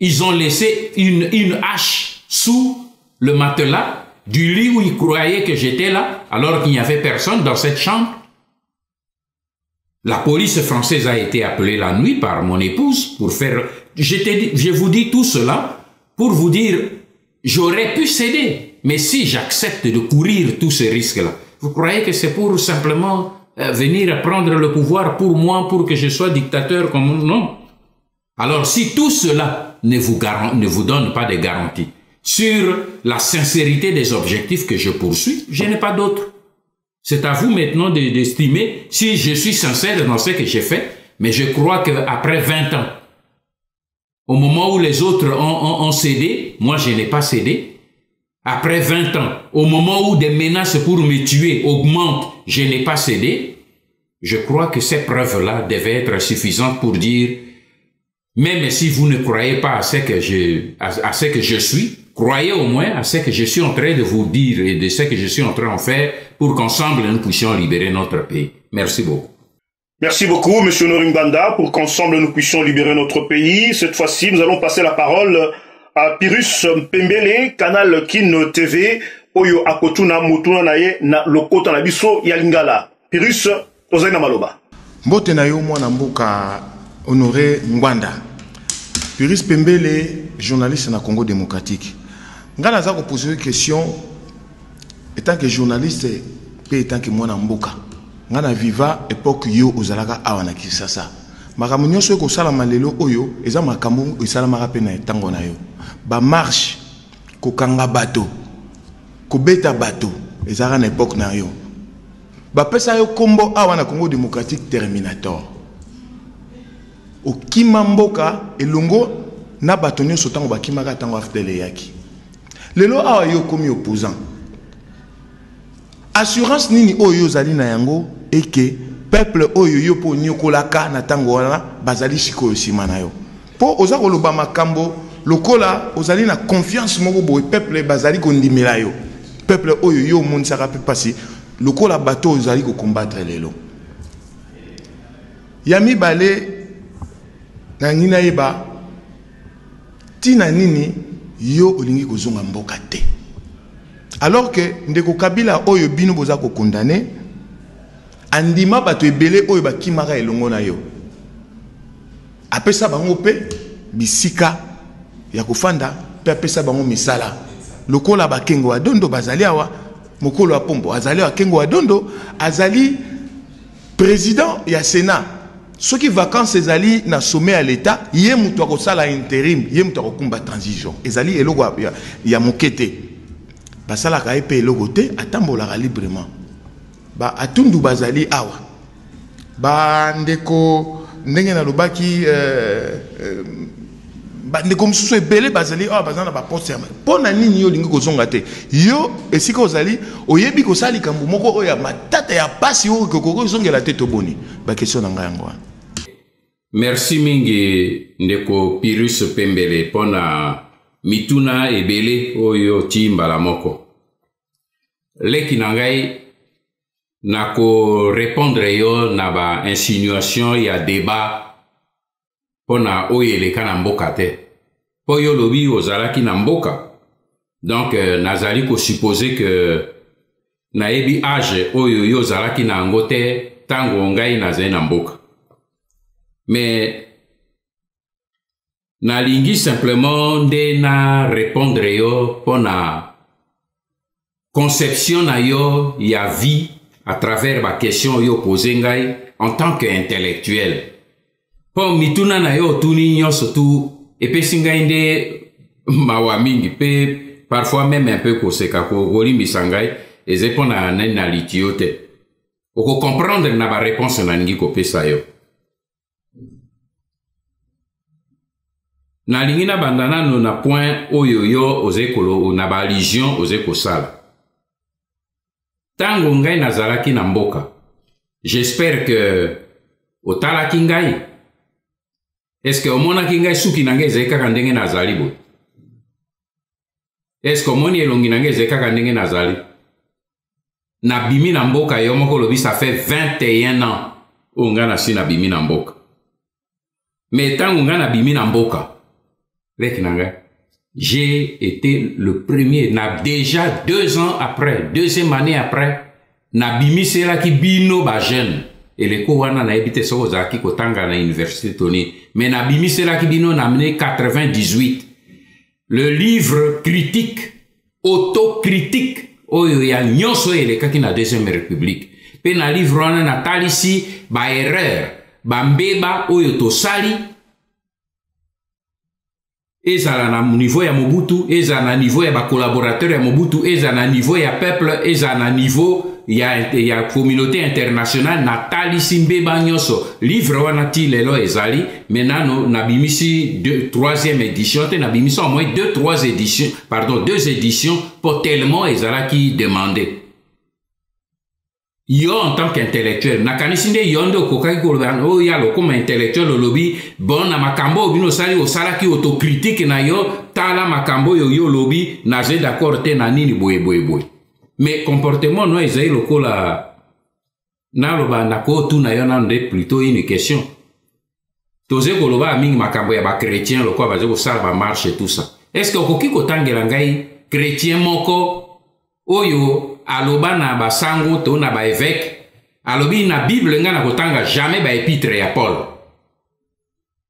[SPEAKER 2] ils ont laissé une hache sous le matelas du lit où ils croyaient que j'étais là, alors qu'il n'y avait personne dans cette chambre. La police française a été appelée la nuit par mon épouse pour faire... Je vous dis tout cela pour vous dire, j'aurais pu céder, mais si j'accepte de courir tous ces risques-là, vous croyez que c'est pour simplement venir prendre le pouvoir pour moi, pour que je sois dictateur comme... Non. Alors si tout cela ne vous donne pas de garantie sur la sincérité des objectifs que je poursuis, je n'ai pas d'autre. C'est à vous maintenant d'estimer si je suis sincère dans ce que j'ai fait, mais je crois qu'après 20 ans, au moment où les autres ont cédé, moi je n'ai pas cédé. Après 20 ans, au moment où des menaces pour me tuer augmentent, je n'ai pas cédé. Je crois que ces preuves-là devaient être suffisantes pour dire, même si vous ne croyez pas à ce que je suis, croyez au moins à ce que je suis en train de vous dire et de ce que je suis en train de faire pour qu'ensemble nous puissions libérer notre pays. Merci beaucoup.
[SPEAKER 1] Merci beaucoup, M. Honoré Ngwanda, pour qu'ensemble nous puissions libérer notre pays. Cette fois-ci, nous allons passer la parole à Pyrrhus Pembele, Canal Kin TV, Oyo Akotuna Mutuna Naye, na Lokota na biso ya Lingala. Pyrrhus, ozali na maloba.
[SPEAKER 3] Mbote na yo mwana mboka Honoré Ngwanda. Pyrrhus Pembele, journaliste na Congo démocratique. Nga naza ko poser une question, étant que journaliste, et étant que mwana mboka. Nga na viva époque yo ozalaka awa na Kinshasa. Makambo nyonso ko sala malelo oyo eza makambo esala marape na etango na yo. Ba marche ko kanga bato. Ko beta bato ezala na époque na yo. Ba pesa yo kombo awa na Congo démocratique Terminator. O kima mboka elongo na bato nyonso tango bakimaka tango afdele yaki. Lelo awa yo komi opposant. Assurance nini oyo zali na yango et que peuple oyo yo po nyokolaka na tango wana bazali sikoyo sima na yo. Po oza koloba makambo lokola ozali na confiance moko boye peuple bazali kondimela yo. Peuple oyo yo monisaka pe pasi lokola bato ozali ko combattre lelo. Yami bale na ngina yeba tina nini yo olingi kozonga mboka te. Alors que ndeko Kabila oyo bino boza ko condamné andima bato ebele oyo bakimaka elongo na yo. Apesa bango pe bisika ya kofanda pe apesa bango misala. Lokola bakengo wa dondo bazali awa mokolo wa pombo azali wa kengo wa dondo azali président ya Sénat. Soki vacances ezali na sommet à l'état, yé mutu akosala intérim, yé mutu akokumba transition. Ezali eloko ya mokete. Basala ka epe eloko te atambolaka librement. Ba atundu bazali awa. Ba ndeko ndenge na lobaki ba ndeko msusu ebele bazali awa bazana ba poste ya. Pona nini yo lingi kozonga te? Yo esika ozali oyebi kosali kambu moko oya matata ya pasi oyo kokoko zongela te toboni. Ba question na ngai yango.
[SPEAKER 2] Merci mingi ndeko Pyrrhus Pembele pona mituna ebele oyo timbala moko. Leki na ngai nako répondre yo na ba insinuation ya débat pona oyo eleka na mboka te. Po yo lobi ozalaki na mboka. Donc nazali ko supposer que na ebi âge oyo yo ozalaki na yango te tango ngai nazali na mboka. Mais nalingi simplement nde na répondre yo pona conception na yo ya vie à travers ma question yo posé ngai en tant qu'intellectuel. Po mituna na yo tuni nyonso tu epesi ngai nde mawa mingi pe parfois même un peu koseka ko golimbisa ngai eze pona na litio te. oko comprendre na ba réponse na ningi kopesa yo. Na lingi na bandana no na point oyo yo ozekolo na ba religion ozeko sala. Tango ngai nazalaki na mboka, j'espère que otalaki ngai. Est-ce que omonaki ngai suki na ngai ezekaka ndenge nazali boye? Est-ce que omoni elongi na ngai ezekaka ndenge nazali? Na bimi na mboka yo moko lobi ça fait 21 ans o nga na si na bimi na mboka. Mais tango nga na bimi na mboka, leki na ngai, j'ai été le premier, na déjà 2 ans après, deuxième année après, na bimi sela ki bino ba jeune. Et les wana na ebite so zaki ko tanga na université toni, mais na bimi sela ki bino na amené 98. Le livre critique, autocritique, oyo ya nyonso ele kaki na deuxième république. Pe na livre wana na talisi ba erreur, ba mbeba oyo to sali. Eza na niveau ya Mobutu, eza na niveau ya ba collaborateur ya Mobutu, eza na niveau ya peuple, eza na niveau ya communauté internationale na talisi mbeba nyonso. Livre wana ti lelo ezali, menano na bimisi 3e édition, te na bimisi au moins 2 éditions pour tellement ezala qui demandé. Yo en tant qu'intellectuel, na kanisinde yondo kokaki koloban o ya lo comme intellectuel lobby bon na makambo bino sali o sala ki autocritique na yo tala makambo yo lobby na je d'accord te na nini boye. Mais comportement no ezai lokola na loba na ko tu na yo na nde plutôt une question. Toze koloba mingi makambo ya ba chrétien lokwa ba je ko sala ba marche et tout ça. Est-ce que okoki kotangela ngai chrétien moko oyo aloba na basango to na ba évêque alobi na Bible nga na kotanga jamais ba épître ya Paul,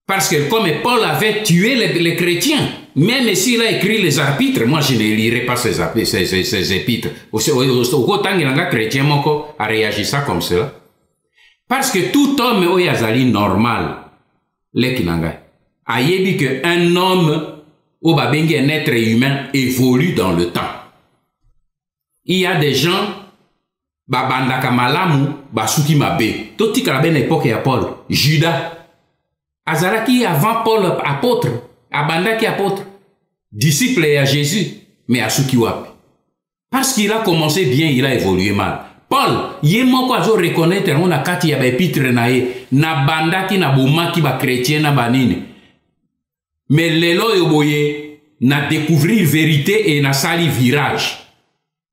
[SPEAKER 2] parce que comme Paul avait tué les chrétiens, même s'il a écrit les épîtres, moi je ne lirai pas ces épîtres. Au kotanga nga chrétien moko a réagi ça comme cela, parce que tout homme oyazali normal lekinanga ayebi que un homme ou babengi un être humain évolue dans le temps. Il y a des gens, babandaka malamu, basuki mabe. Toti ka ben époque ya Paul, Judas. Azaraki avant Paul apôtre, abandaki apôtre, disciple à Jésus, mais asuki wapi. Parce qu'il a commencé bien, il a évolué mal. Paul, yé moko azo reconnaître on a kati ya ba épître na ye, na bandaki na bomaki ba chrétien na banini. Mais lelo yoboye na découvrir vérité et na sali virage.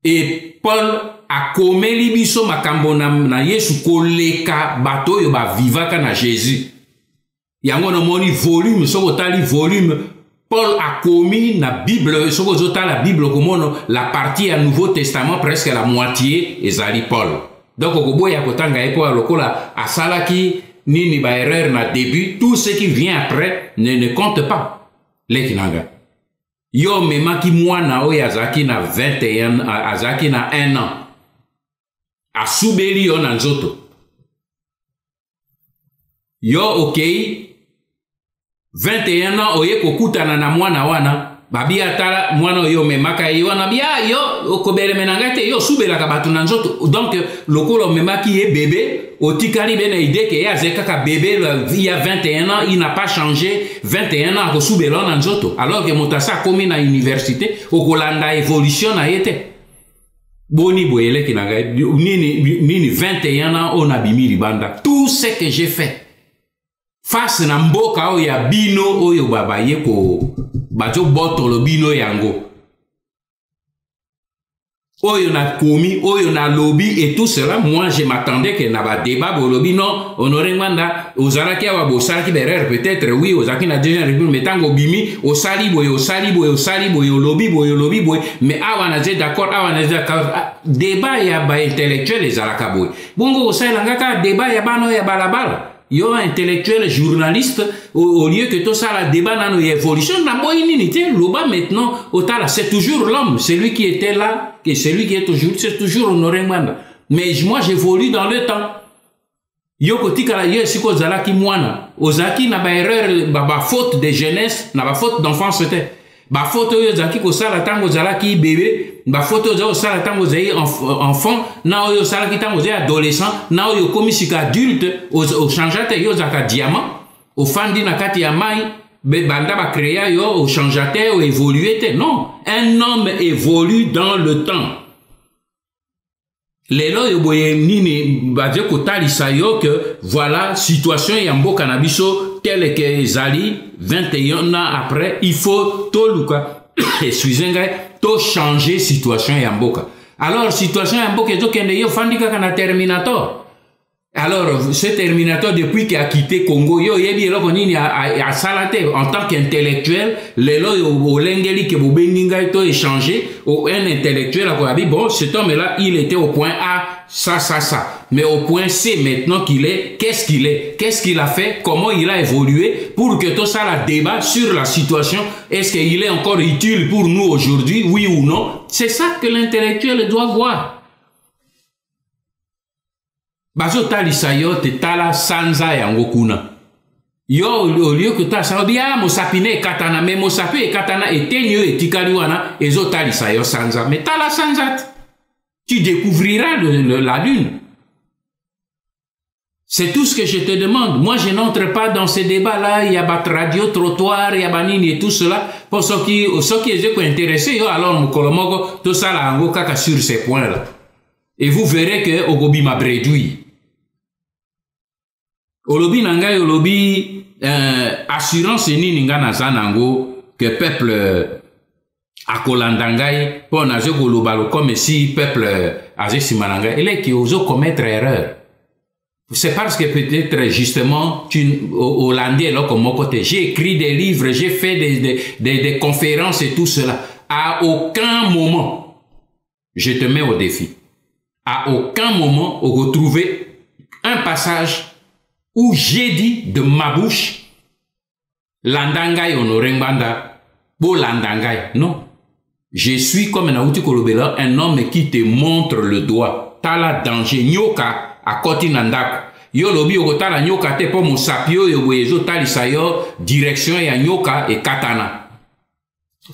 [SPEAKER 2] Et Paul a komeli biso makambo na Yesu koleka bato yo ba vivaka na Jésus. Yango no moni volume, soko tali volume, Paul a commis na Bible, soko zota la Bible komono, la partie à Nouveau Testament presque la moitié ezali Paul. Donc okoboya kotanga epo lokola asalaki nini ba erreur na début, tout ce qui vient après ne compte pas. Lekinanga. Yo memaki mwana oyo azaki na 21, azaki na 1 an. Asubeli yo na nzoto. Yo okay, 21 ans oye kokutana na mwana wana, babi atala mwana yo memaka yo na bia yo okobele menangate yo subela ka batu na nzoto. Donc lokolo memaki ye bébé, otikali bena ide ke ya zekaka bébé il y a 21 ans, il n'a pas changé, 21 ans ko subela na nzoto. Alors que motasa komi na université, okolanda évolution na yete. Boni boyele kinanga nini 21 ans on a bimi libanda. Tout ce que j'ai fait face na mboka o ya bino oyo baba yeko bajo botolo bino yango oyo na komi oyo na lobby et tout cela. Moi je m'attendais que na ba débat bo lobby non honoré nganda ozalaki wa bosaki berer peut-être oui ozaki na déjà répondu mais tango bimi osali boyo lobby boy mais awa na d'accord débat ya ba intellectuel ezalaka boy bongo osala ngaka débat ya bano ya balabala. Yo intellectuel journaliste au lieu que tout ça la débat dans l'évolution na boyinité loba maintenant otala c'est toujours l'homme, celui qui était là et celui qui est toujours, c'est toujours Honoré Ngwanda. Mais moi j'évolue dans le temps. Yo kotika la yo siko zalaki mwana ozaki na ba erreur ba faute de jeunesse na ba faute d'enfance c'était ba photo yo zaki ko sala tango zala ki bébé ba photo zo sala tango zai enfant na yo sala ki tango zai adolescent na yo komi sika adulte au changeate yo zaka diamant au fandi na kati ya mai banda ba créer yo au changeate au évoluer non, un homme évolue dans le temps. Lelo yo boye nini baje ko talisa yo que voilà situation ya mboka na biso tel que ezali 21 ans après il faut to luka excusez-moi to changer situation ya mboka. Alors situation ya mboka ezo kende yo fandika kana Terminator. Alors ce Terminator depuis qu'il a quitté Congo yo yebi eloko nini a salate en tant qu'intellectuel lelo yo lengeli ke bobenginga to échanger au un intellectuel a dit bon cet homme là il était au point A ça mais au point C maintenant qu'il est qu'est-ce qu'il a fait, comment il a évolué pour que tout ça la débat sur la situation, est-ce qu'il est encore utile pour nous aujourd'hui, oui ou non. C'est ça que l'intellectuel doit voir. Bazo talisa yo te tala sanza ya ngokuna. Yo au lieu que ta sa bien mo sapine katana mais mo sapi katana etenyo etikali wana ezo talisa yo sanza mais tala sanza tu découvriras la lune. C'est tout ce que je te demande. Moi je n'entre pas dans ces débats là, il y a bat radio trottoir, il y a banini et tout cela pour ceux qui est intéressés yo alors mo kolomogo tout ça la ngo kaka sur ces points là. Et vous verrez que Ogobi m'a réduit. Olobi nangai olobi assurance ni ninga na zanango que peuple akolandangai pour nazo kolobalo comme si peuple azé simananga il est qui oso commettre erreur. C'est parce que peut-être justement tu hollandais là comme côté j'ai écrit des livres, j'ai fait des conférences et tout cela. À aucun moment je te mets au défi. À aucun moment on retrouver un passage où j'ai dit de ma bouche Landangai honorengbanda bo Landangai. Non. Je suis comme Naouti Kolobela, un homme qui te montre le doigt. Tala danger nyoka à koti nandak. Yo lobi okotala nyoka te po mosapio yo boyezo talisa yo direction ya nyoka et katana.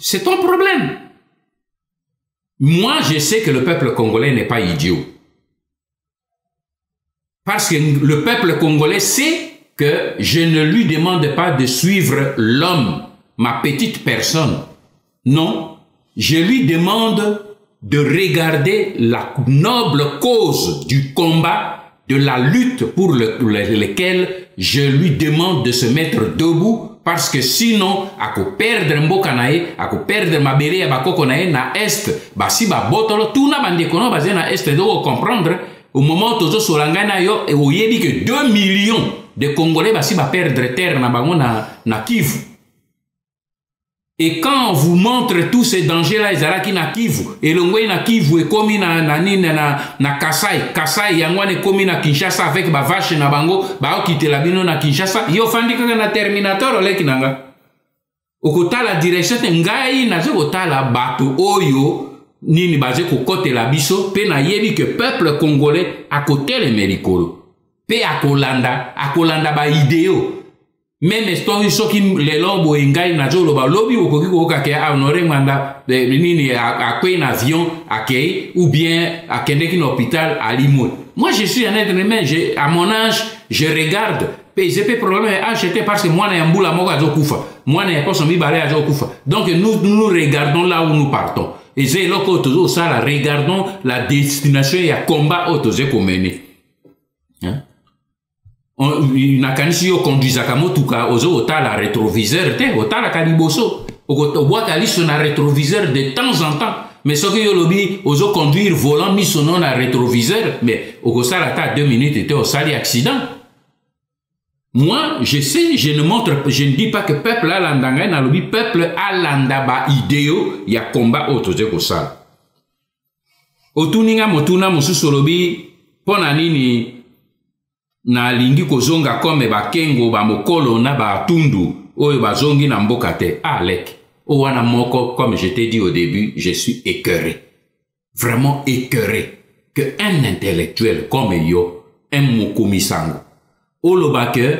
[SPEAKER 2] C'est ton problème. Moi, je sais que le peuple congolais n'est pas idiot. Parce que le peuple congolais sait que je ne lui demande pas de suivre l'homme, ma petite personne. Non, je lui demande de regarder la noble cause du combat, de la lutte pour lequel je lui demande de se mettre debout. Parce que sinon, à perdre mbokanae, à perdre ma belle à bakokonae na est, basi ba botolo, tout na bande kono basé na est, de comprendre. Au moment où tozo solangana yo, et au yebi que 2 millions de Congolais basi ba perdre terre na bango na Kivu. Et quand on vous montre tous ces dangers-là, ils allaient na Kivu. Et le ngwe na Kivu est commis na Kasai. Kasai yangwa ne commis na Kinshasa avec ba vache na bango, ba o kite la bino na Kinshasa. Yo fandi kaka na Terminator ole kinanga. Okota la direction ngai na zo kotala bato oyo nini basé ko kote la biso pe na yebi que peuple congolais à côté le merikolo. Pe akolanda ba idéo. Même story soki le lobo engai na jolo ba lobi okoki ko ka ke honorer manda nini a un avion akei ou bien à kende na hôpital à Limoux. Moi je suis un être humain, à mon âge je regarde PZP problème acheté parce que moi na mbula moko azo kufa. Moi na pas son bibale azo kufa. Donc nous regardons là où nous partons. Et c'est là que tout ça regardons la destination et à combat autosé comme mener. Hein? Na kanisi yo conduisa kamotuka ozo otala rétroviseur te otala kaliboso oboa kaliso na rétroviseur de temps en temps mais ce que yo lobi ozo conduire volant mi sono na rétroviseur mais okosala ta 2 minutes et au sali accident. Moi je sais, je ne dis pas que peuple a landanga na lobi peuple a landaba idéo ya combat autosé ko sala otuninga motuna mosusu lobi pona nini na lingi kozonga comme bakengo ba mokolo na ba tundu oyo bazongi na mboka te alek o wana moko comme je t'ai dit au début je suis écœuré, vraiment écœuré que un intellectuel comme yo un mokomisango oloba que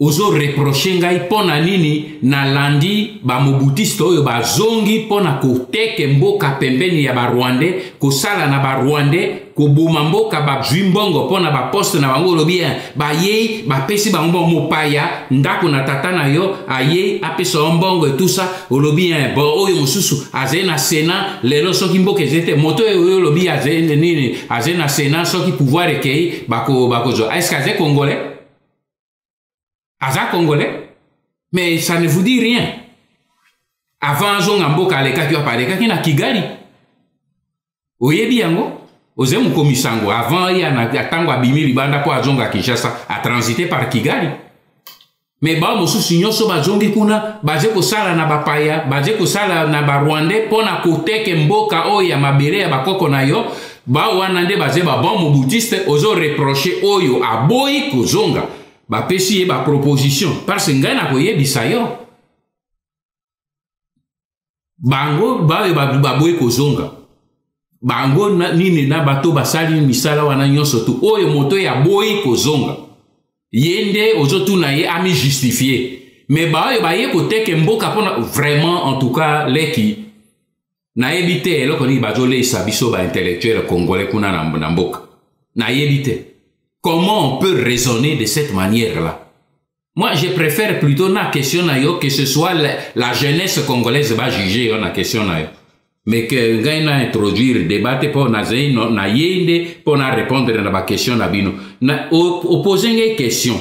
[SPEAKER 2] ozo reproche ngai pona nini na landi ba mobutiste oyo bazongi pona koteke mboka pembeni ya ba Rwandais kosala na ba Rwandais kobuma mboka ba mbongo pona ba poste na bango lobi ba ye ba pesi bango mopaya ndako na tata na yo aye apesa mbongo et tout ça olobi bon oyo mususu azena Sénat lelo soki mboka ezete moto oyo lobi azena nini azena Sénat soki pouvoir ekei bako zo est-ce que azé congolais Aza congolais, mais ça ne vous dit rien. Avant zonga mboka aleka ki apareka ki na Kigali. Oyebi yango, oze mukomisango avant ya na tango abimi libanda po azonga Kinshasa a transité par Kigali. Mais ba mosusu nyonso bazongi kuna baze kosala na bapaya, baze kosala na ba Rwandais pona koteke mboka oyo ya mabere ya bakoko na yo, ba wana nde baze ba bon mobutiste ozo reprocher oyo aboyi kozonga. Ba pesi ye ba proposition parce que ngai na koyebisa yo bango ba boy kozonga bango nini na bato basali misala wana nyonso tu oyo moto ya boy kozonga yende ozotuna ye ami justifier mais ba yo ba ye koteke mboka pona vraiment en tout cas leki na yebite eloko ni bazole isabiso ba intellectuel congolais kuna na mboka na yebite. Comment on peut raisonner de cette manière-là? Moi, je préfère plutôt na question na yo que ce soit la jeunesse congolaise va juger na question na yo. Mais que ngai na introduire débat pour na zeino na yende pour na répondre na ba question na bino. Na opposer une question.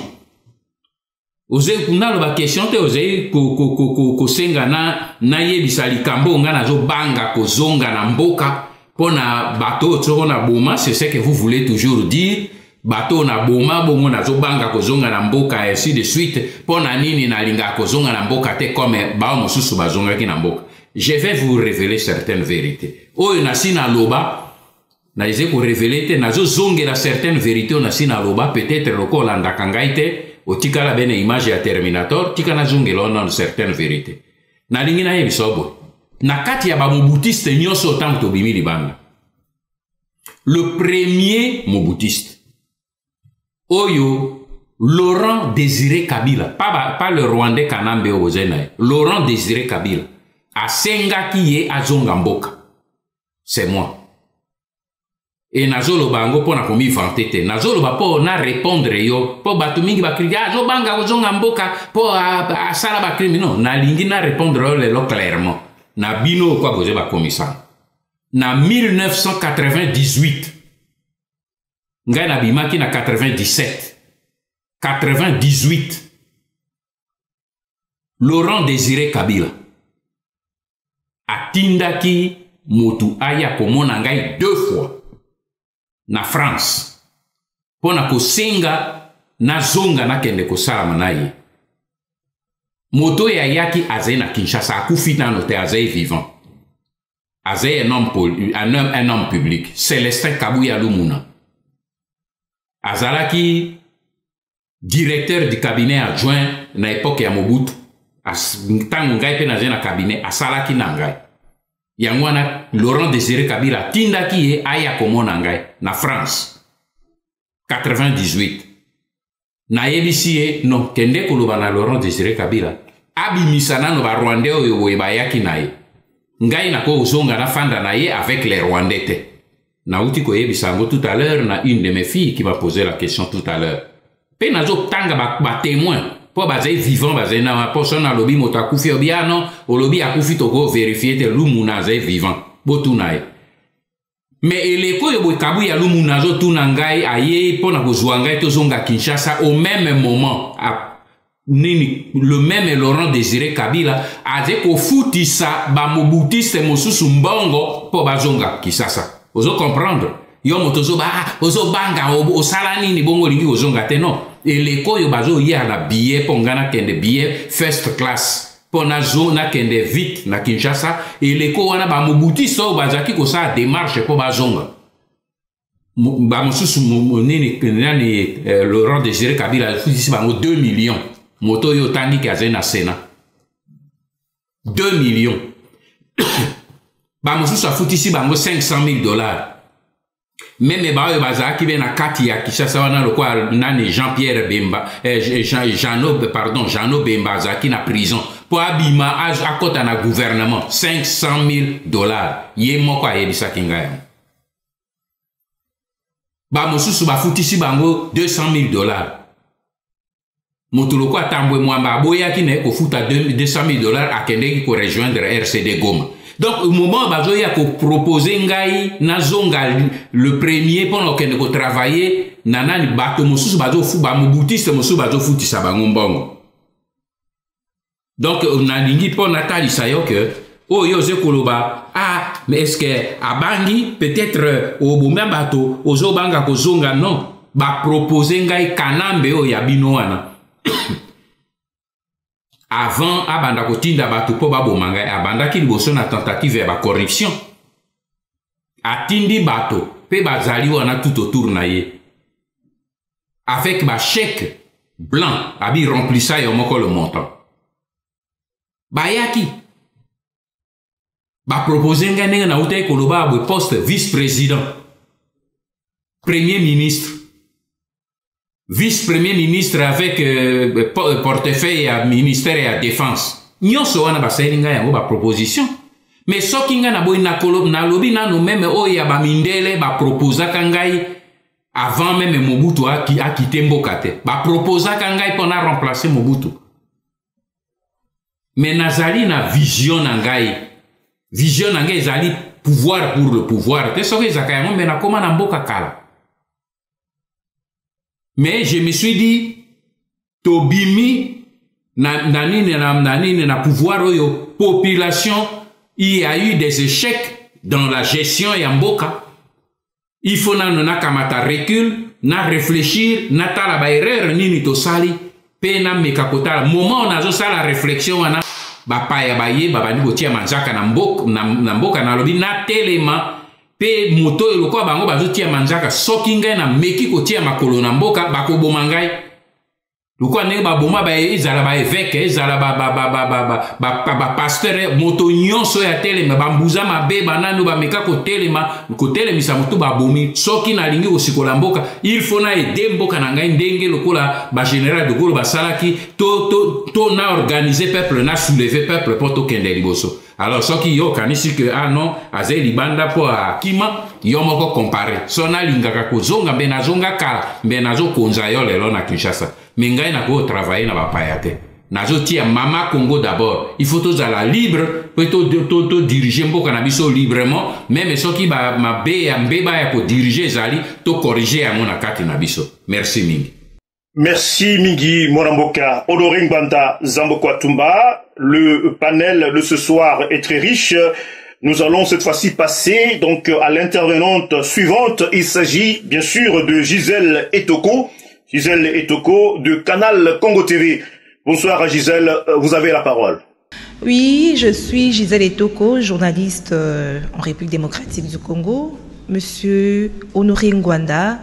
[SPEAKER 2] Oze kuna ba question te oze ko senga na yebisa likambo nga na zo banga ko zonga na mboka pona bateau tsoko na boma, c'est ce que vous voulez toujours dire. Bato na boma bongo na zo banga kozonga na mboka ainsi de suite pona nini na linga kozonga na mboka te comme ba mosusu bazonga ki na mboka. Je vais vous révéler certaines vérités. Oyo na sina loba na ise ko révéler te na zo zongela certaines vérités na sina loba peut-être lokola ndaka ngai te otikala bene image ya Terminator tika na zongela na certaines vérités. Na lingi na yebisobo na kati ya ba mobutiste nyonso tanto bimi libanga. Le premier mobutiste Oyo, Laurent Désiré Kabila, pas le Rwandais Kanambe Ozena, Laurent Désiré Kabila, a senga qui est à Zongamboka. C'est moi. Et Nazolo Bango pour na komi vantete. Nazolo ba pour na répondre yo, pour batumingi ba kriya, zo banga Zongamboka, pour a sala ba krimi non, na lingi na répondre le clairement. Na bino kwa boze ba commissaire. Na 1998. Ngai na bimaki na 97. 98. Laurent Désiré Kabila. Atindaki motu aya komona ngai 2 fois. Na France. Pona kosenga na zonga na kende kosala na ye. Moto ya yaki azai na Kinshasa akufi na note azai vivant. Azai un homme public. Célestin Kabuya Lumuna. Azalaki directeur du cabinet adjoint na époque ya Mobutu. Tango ngai pe na cabinet asalaki na ngai. Yangwana Laurent Désiré Kabila tindaki ye aya komona ngai na France. 98. Na yebisi ye non kende koloba na Laurent Désiré Kabila. Abimisana no ba Rwandais oyo boye bayaki na ye. Ngai na ko uzonga na fanda na ye avec les Rwandais te. Na uti ko yebisango tout à l'heure na une de mes filles qui m'a posé la question tout à l'heure. Pe nazo tanga ba témoin po bazai vivant bazai na personne na lobi motakufi obiano o lobi akufi toko vérifier te lumuna zai vivant botunae. Mais eleko yo boy kabu ya lumuna zo tunangai aye pona kozwa ngai tozonga Kinshasa au même moment le même Laurent Désiré Kabila a dit ko futisa ba mobutiste mosusu mbongo po bazonga Kinshasa. Ozo comprendre yo motozo ba ozo banga o sala nini bongo lingi ozonga te non eleko yo bazo ya na billet pongana kende billet first class pona zo na kende vite na Kinshasa eleko wana ba mobutiste o bazaki ko sa démarche po bazonga ba mosusu nini nani Laurent Désiré Kabila futisi bango 2 millions moto yo tandi ki azena Sénat 2 millions ba mosusu afutisi bango $500,000. Même baza qui vient à Katia, qui ça va le quoi, nani Jean-Pierre Bemba, Jeannot Bemba, qui na prison. Pour abima à côté na gouvernement, $500,000. Yé mo quoi yebisa kinga. Ba mosusu ba futisi bango $200,000. Motuloko atambwe mwamba boya ki ne ko futa $200,000 a kende ko rejoindre RCD Goma. Donc au moment bazo ya ko proposer ngai na zonga le premier pendant que ko travailler nanani bato mosusu bazo fu ba mobutiste mosusu bazo futisa bango mbongo. Donc on a lingi pour Nathalie sayo que oh yo ze koloba ah mais est-ce que abangi peut-être au bomba bato ozo banga ko zonga non ba proposer ngai kanambe o ya bino wana. Avant abanda kotinda batu po babo mangai abanda ki liboso na tentative ya ba corruption atindi bato pe bazali wana tout autour na ye avec ba chèque blanc abi remplissa yo moko le montant bayaki ba proposer ngane na utai koloba bo poste vice-président premier ministre vice-premier ministre avec portefeuille à ministère et à défense. Nyonso wana basalinga yango ba proposition. Mais soki nga na boy na kolo na lobi na no même oya ba mindele ba proposa kangai avant même Mobutu a quitté mboka te. Ba proposa kangai pour na remplacer Mobutu. Mais nazali na vision nangai. Vision nangai zali pouvoir pour le pouvoir. Te soki zakayango mais na koma na mboka kala. Mais je me suis dit, Tobimi, na pouvoir oyo, population, il y a eu des échecs dans la gestion yamboka. Il faut na kamata recul, na réfléchir, na tala ba erreur nini to sali, pe na mekakota. Moment on a zo sala réflexion wana, ba pa ya ba ye, ba bani ko tia manzaka na mboka na lobi na telema. Pe moto eloko bango bazotia manzaka soki ngai na meki kotia makolo na mboka bakoboma ngai loko ndenge baboma ba ezala ba évêque ezala ba pasteur moto nyonso ya telema bambuza mabe bananu bameka kotelemisa moto babomi soki nalingi kosikola mboka il faut na aider mboka na ngai ndenge lokola ba général de Gaulle basalaki to na organiser peuple na soulever peuple pour to kende liboso. Alors, ce qui yo kanisi que ah non, aze libanda po akima yo moko comparer. Sona lingaka ko zonga benazonga kala, benazo konza yo lelo na Kinshasa. Mengai na ko travailler na bapayate. Nazo tia mama Congo d'abord. Il faut tous à la libre, peut to diriger mboka na biso librement, même ce qui ba mabe ya mbeba ya ko diriger zali to corriger ya mona kati na biso. Merci mingi.
[SPEAKER 1] Merci Mingi Moramboka. Honoré Ngbanda Zambokwa Tumba. Le panel de ce soir est très riche. Nous allons cette fois-ci passer donc à l'intervenante suivante. Il s'agit bien sûr de Gisèle Etoko. Gisèle Etoko de Canal Congo TV. Bonsoir Gisèle, vous avez la parole.
[SPEAKER 7] Oui, je suis Gisèle Etoko, journaliste en République démocratique du Congo. Monsieur Honoré Ngwanda,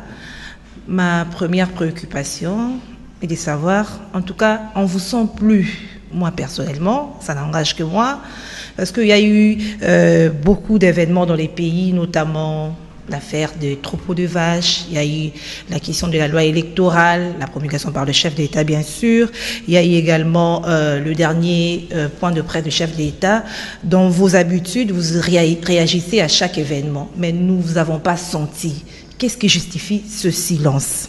[SPEAKER 7] ma première préoccupation est de savoir, en tout cas, on vous sent plus, moi personnellement, ça n'engage que moi, parce qu'il y a eu beaucoup d'événements dans les pays, notamment l'affaire des troupeaux de vaches, il y a eu la question de la loi électorale, la promulgation par le chef de l'État bien sûr, il y a eu également le dernier point de presse du chef de l'État. Dans vos habitudes, vous réagissez à chaque événement, mais nous ne vous avons pas senti. Qu'est-ce qui justifie ce silence?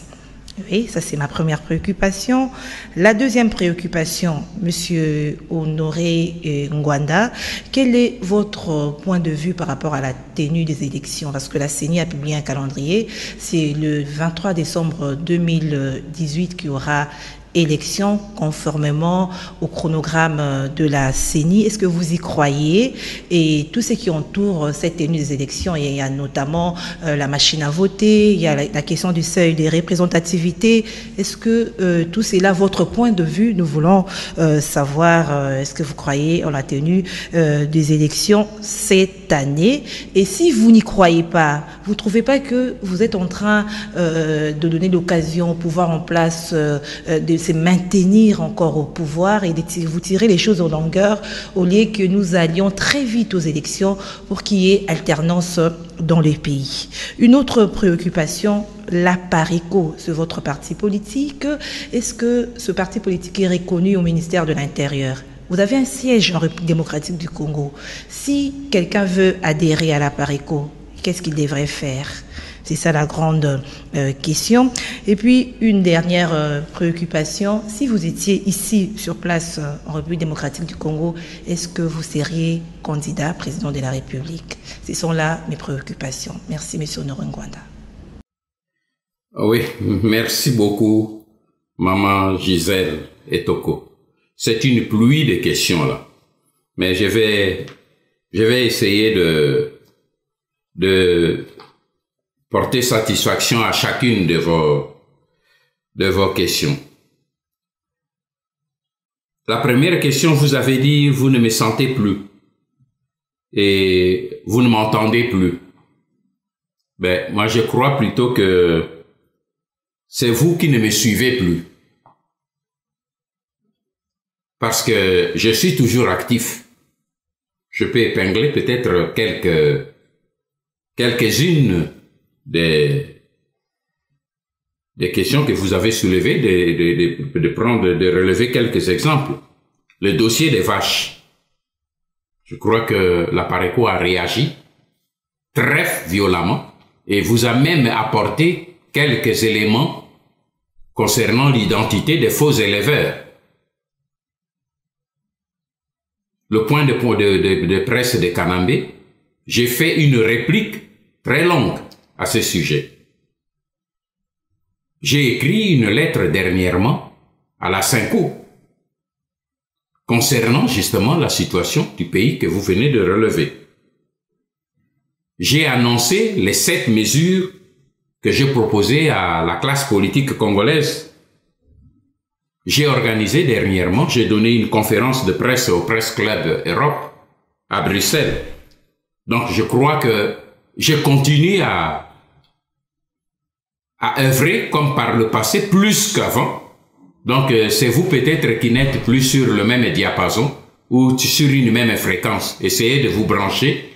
[SPEAKER 7] Oui, ça c'est ma première préoccupation. La deuxième préoccupation, Monsieur Honoré Ngwanda, quel est votre point de vue par rapport à la tenue des élections? Parce que la CENI a publié un calendrier, c'est le 23 décembre 2018 qu'il y aura élection conformément au chronogramme de la CENI. Est-ce que vous y croyez? Et tout ce qui entoure cette tenue des élections, il y a notamment la machine à voter, il y a la question du seuil de représentativité. Est-ce que tout cela, votre point de vue, nous voulons savoir, est-ce que vous croyez en la tenue des élections cette année? Et si vous n'y croyez pas, vous ne trouvez pas que vous êtes en train de donner l'occasion au pouvoir en place de se maintenir encore au pouvoir et de vous tirer les choses en longueur au lieu que nous allions très vite aux élections pour qu'il y ait alternance dans les pays. Une autre préoccupation, la PARECO, c'est votre parti politique. Est-ce que ce parti politique est reconnu au ministère de l'Intérieur? Vous avez un siège en République démocratique du Congo. Si quelqu'un veut adhérer à la PARECO, qu'est-ce qu'il devrait faire? C'est ça la grande question. Et puis, une dernière préoccupation. Si vous étiez ici, sur place, en République démocratique du Congo, est-ce que vous seriez candidat président de la République? Ce sont là mes préoccupations. Merci, M. Honoré Ngwanda.
[SPEAKER 2] Oui, merci beaucoup, Maman Gisèle Etoko. C'est une pluie de questions, là. Mais je vais essayer de porter satisfaction à chacune de vos questions. La première question, vous avez dit, vous ne me sentez plus et vous ne m'entendez plus. Ben, moi, je crois plutôt que c'est vous qui ne me suivez plus. Parce que je suis toujours actif. Je peux épingler peut-être quelques-unes des questions que vous avez soulevées, de relever quelques exemples. Le dossier des vaches. Je crois que la PARECO a réagi très violemment et vous a même apporté quelques éléments concernant l'identité des faux éleveurs. Le point de presse de Kanambé, j'ai fait une réplique très longue à ce sujet. J'ai écrit une lettre dernièrement à la Cinco concernant justement la situation du pays que vous venez de relever. J'ai annoncé les 7 mesures que j'ai proposées à la classe politique congolaise. J'ai organisé dernièrement, j'ai donné une conférence de presse au Press Club Europe à Bruxelles. Donc je crois que je continue à œuvrer comme par le passé, plus qu'avant. Donc c'est vous peut-être qui n'êtes plus sur le même diapason ou sur une même fréquence. Essayez de vous brancher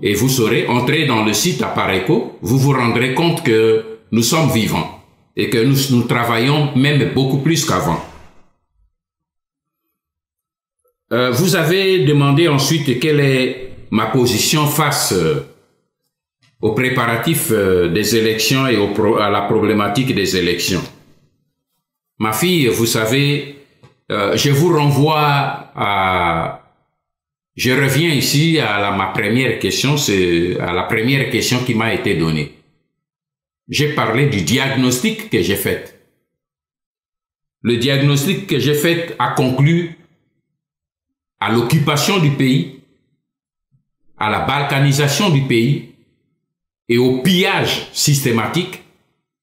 [SPEAKER 2] et vous saurez, entrer dans le site à PARECO, vous vous rendrez compte que nous sommes vivants et que nous travaillons même beaucoup plus qu'avant. Vous avez demandé ensuite quelle est ma position face aux préparatifs des élections et à la problématique des élections. Ma fille, vous savez, je vous renvoie à... Je reviens ici à ma première question, c'est à la première question qui m'a été donnée. J'ai parlé du diagnostic que j'ai fait. Le diagnostic que j'ai fait a conclu à l'occupation du pays, à la balkanisation du pays et au pillage systématique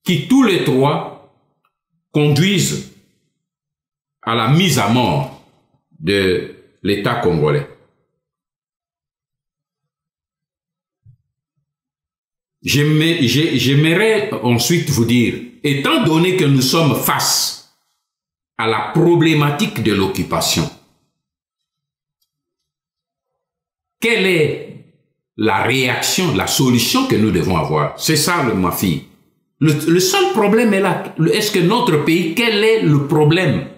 [SPEAKER 2] qui tous les trois conduisent à la mise à mort de l'État congolais. J'aimerais ensuite vous dire, étant donné que nous sommes face à la problématique de l'occupation, quelle est la réaction, la solution que nous devons avoir? C'est ça, ma fille. Le seul problème est là. Est-ce que notre pays, quel est le problème,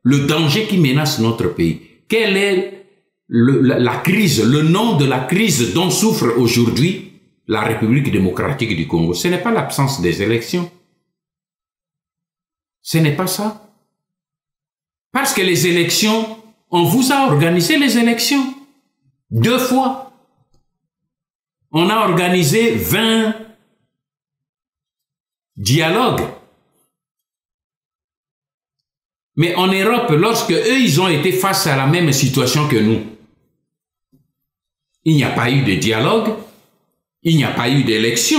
[SPEAKER 2] le danger qui menace notre pays? Quelle est la crise, le nom de la crise dont souffre aujourd'hui la République démocratique du Congo? Ce n'est pas l'absence des élections. Ce n'est pas ça. Parce que les élections, on vous a organisé les élections 2 fois. On a organisé 20 dialogues. Mais en Europe, lorsque eux, ils ont été face à la même situation que nous, il n'y a pas eu de dialogue, il n'y a pas eu d'élection.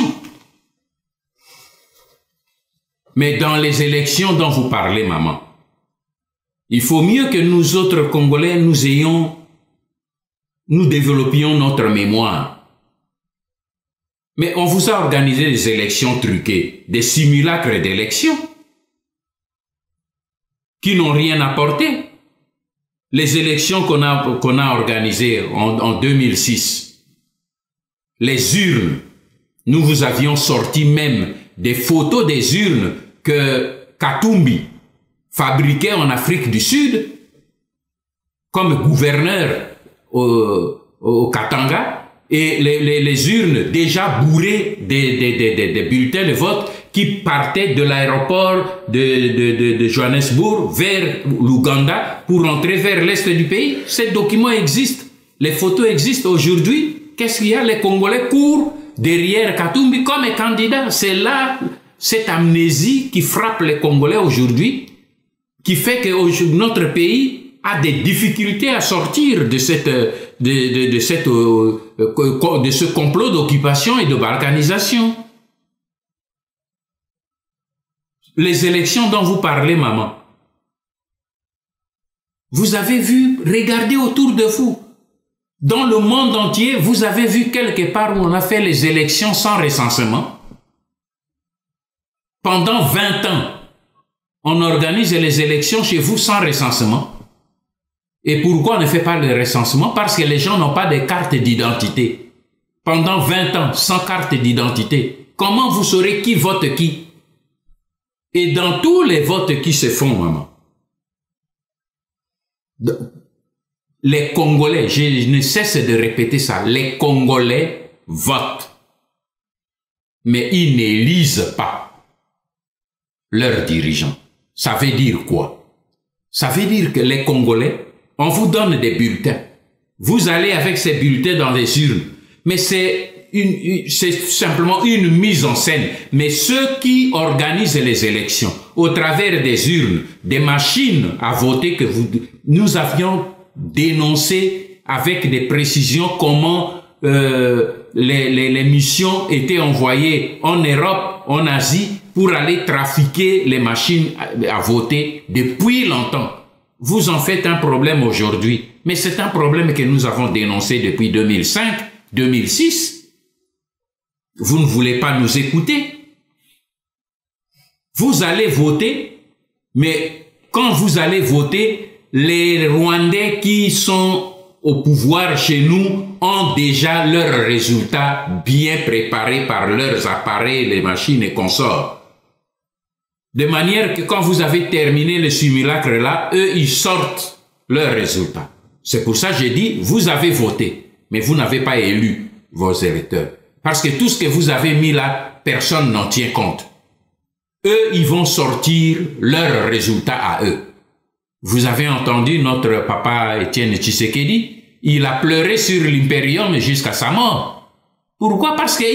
[SPEAKER 2] Mais dans les élections dont vous parlez, maman, il faut mieux que nous autres Congolais, nous développions notre mémoire. Mais on vous a organisé des élections truquées, des simulacres d'élections, qui n'ont rien apporté. Les élections qu'on a organisées en 2006, les urnes, nous vous avions sorti même des photos des urnes que Katumbi fabriquait en Afrique du Sud comme gouverneur au Katanga, et les urnes déjà bourrées des bulletins de vote qui partaient de l'aéroport de Johannesburg vers l'Ouganda pour entrer vers l'est du pays. Ces documents existent, les photos existent aujourd'hui. Qu'est-ce qu'il y a? Les Congolais courent derrière Katumbi comme candidat. C'est là cette amnésie qui frappe les Congolais aujourd'hui, qui fait que notre pays a des difficultés à sortir de ce complot d'occupation et de balkanisation. Les élections dont vous parlez, maman, vous avez vu, regardez autour de vous. Dans le monde entier, vous avez vu quelque part où on a fait les élections sans recensement. Pendant 20 ans, on organise les élections chez vous sans recensement. Et pourquoi on ne fait pas le recensement? Parce que les gens n'ont pas de carte d'identité. Pendant 20 ans, sans carte d'identité, comment vous saurez qui vote qui? Et dans tous les votes qui se font, maman, les Congolais, je ne cesse de répéter ça, les Congolais votent, mais ils n'élisent pas leurs dirigeants. Ça veut dire quoi? Ça veut dire que les Congolais, on vous donne des bulletins. Vous allez avec ces bulletins dans les urnes. Mais c'est simplement une mise en scène. Mais ceux qui organisent les élections, au travers des urnes, des machines à voter que nous avions dénoncé avec des précisions comment les missions étaient envoyées en Europe, en Asie, pour aller trafiquer les machines à voter depuis longtemps. Vous en faites un problème aujourd'hui, mais c'est un problème que nous avons dénoncé depuis 2005, 2006. Vous ne voulez pas nous écouter. Vous allez voter, mais quand vous allez voter, les Rwandais qui sont au pouvoir chez nous ont déjà leurs résultats bien préparés par leurs appareils, les machines et consorts. De manière que quand vous avez terminé le simulacre là, eux, ils sortent leurs résultats. C'est pour ça que j'ai dit, vous avez voté, mais vous n'avez pas élu vos électeurs. Parce que tout ce que vous avez mis là, personne n'en tient compte. Eux, ils vont sortir leurs résultats à eux. Vous avez entendu notre papa Étienne Tshisekedi, il a pleuré sur l'Imperium jusqu'à sa mort. Pourquoi? Parce que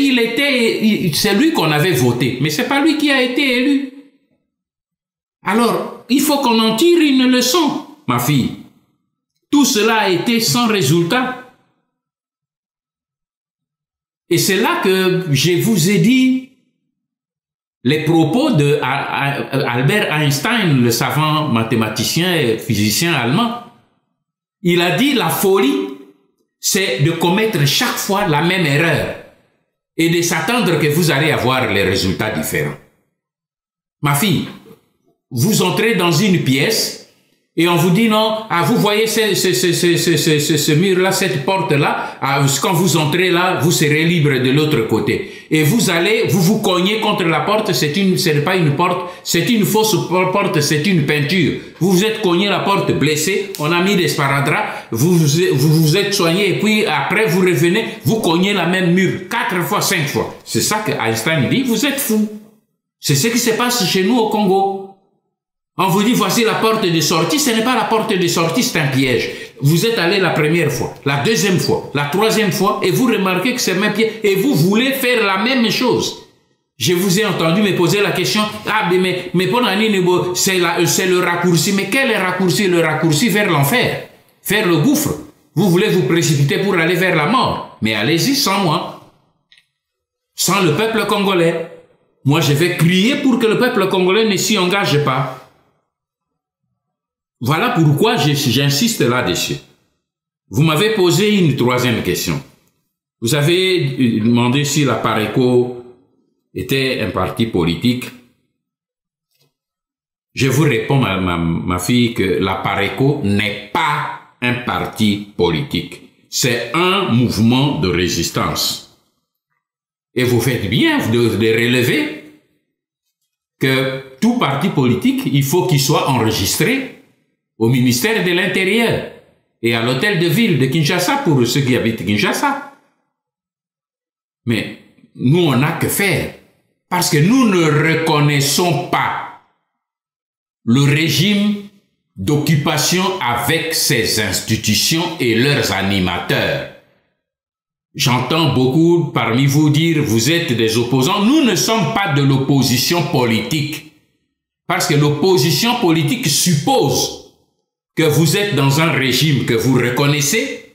[SPEAKER 2] c'est lui qu'on avait voté, mais c'est pas lui qui a été élu. Alors, il faut qu'on en tire une leçon, ma fille. Tout cela a été sans résultat. Et c'est là que je vous ai dit les propos de Albert Einstein, le savant mathématicien et physicien allemand. Il a dit la folie, c'est de commettre chaque fois la même erreur et de s'attendre que vous allez avoir les résultats différents. Ma fille, vous entrez dans une pièce et on vous dit non, vous voyez ce mur-là, cette porte-là, quand vous entrez là, vous serez libre de l'autre côté. Et vous allez, vous cognez contre la porte, ce n'est pas une porte, c'est une fausse porte, c'est une peinture. Vous vous êtes cogné la porte, blessé, on a mis des sparadraps, vous vous êtes soigné et puis après vous revenez, vous cognez la même mur 4 fois, 5 fois. C'est ça que Einstein dit, vous êtes fou. C'est ce qui se passe chez nous au Congo. On vous dit, voici la porte de sortie, ce n'est pas la porte de sortie, c'est un piège. Vous êtes allé la première fois, la deuxième fois, la troisième fois, et vous remarquez que c'est le même piège, et vous voulez faire la même chose. Je vous ai entendu me poser la question, mais pour c'est le raccourci. Mais quel est le raccourci? Le raccourci vers l'enfer, vers le gouffre. Vous voulez vous précipiter pour aller vers la mort, mais allez-y sans moi, sans le peuple congolais. Moi, je vais crier pour que le peuple congolais ne s'y engage pas. Voilà pourquoi j'insiste là-dessus. Vous m'avez posé une troisième question. Vous avez demandé si la PARECO était un parti politique. Je vous réponds, ma fille, que la PARECO n'est pas un parti politique. C'est un mouvement de résistance. Et vous faites bien de relever que tout parti politique, il faut qu'il soit enregistré au ministère de l'Intérieur et à l'hôtel de ville de Kinshasa pour ceux qui habitent Kinshasa. Mais nous, on n'a que faire parce que nous ne reconnaissons pas le régime d'occupation avec ses institutions et leurs animateurs. J'entends beaucoup parmi vous dire, vous êtes des opposants. Nous ne sommes pas de l'opposition politique. Parce que l'opposition politique suppose que vous êtes dans un régime que vous reconnaissez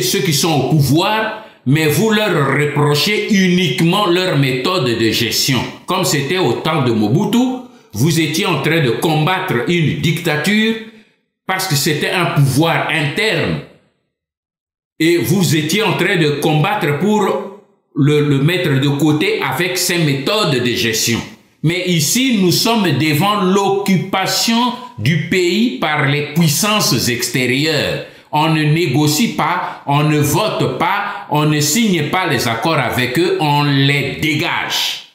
[SPEAKER 2] ceux qui sont au pouvoir, mais vous leur reprochez uniquement leur méthode de gestion. Comme c'était au temps de Mobutu, vous étiez en train de combattre une dictature parce que c'était un pouvoir interne. Et vous étiez en train de combattre pour le mettre de côté avec ses méthodes de gestion. Mais ici, nous sommes devant l'occupation du pays par les puissances extérieures. On ne négocie pas, on ne vote pas, on ne signe pas les accords avec eux, on les dégage.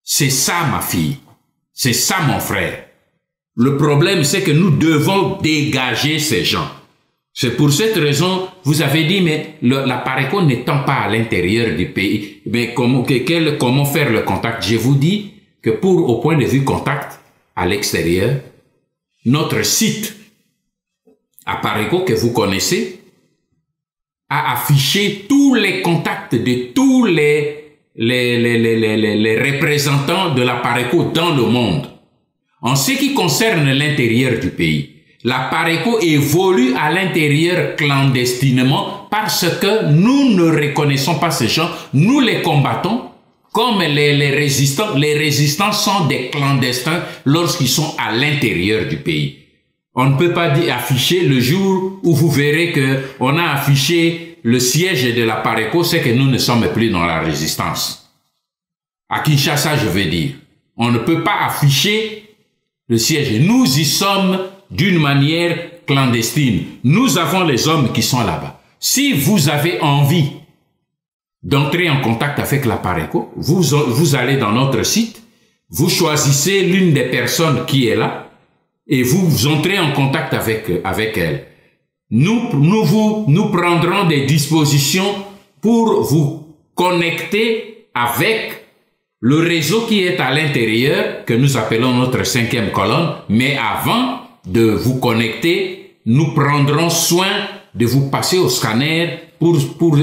[SPEAKER 2] C'est ça, ma fille. C'est ça, mon frère. Le problème, c'est que nous devons dégager ces gens. C'est pour cette raison, vous avez dit, mais la PARECO n'étant pas à l'intérieur du pays, mais comment faire le contact? Je vous dis que au point de vue contact, à l'extérieur, notre site à PARECO que vous connaissez a affiché tous les contacts de tous les représentants de la PARECO dans le monde. En ce qui concerne l'intérieur du pays, la PARECO évolue à l'intérieur clandestinement parce que nous ne reconnaissons pas ces gens, nous les combattons comme les résistants. Les résistants sont des clandestins lorsqu'ils sont à l'intérieur du pays. On ne peut pas afficher le jour où vous verrez que on a affiché le siège de la PARECO, c'est que nous ne sommes plus dans la résistance. À Kinshasa, je veux dire. On ne peut pas afficher le siège. Nous y sommes d'une manière clandestine. Nous avons les hommes qui sont là-bas. Si vous avez envie d'entrer en contact avec la PARECO, vous allez dans notre site, vous choisissez l'une des personnes qui est là et vous entrez en contact avec elle. Nous prendrons des dispositions pour vous connecter avec le réseau qui est à l'intérieur, que nous appelons notre 5e colonne, mais avant de vous connecter, nous prendrons soin de vous passer au scanner pour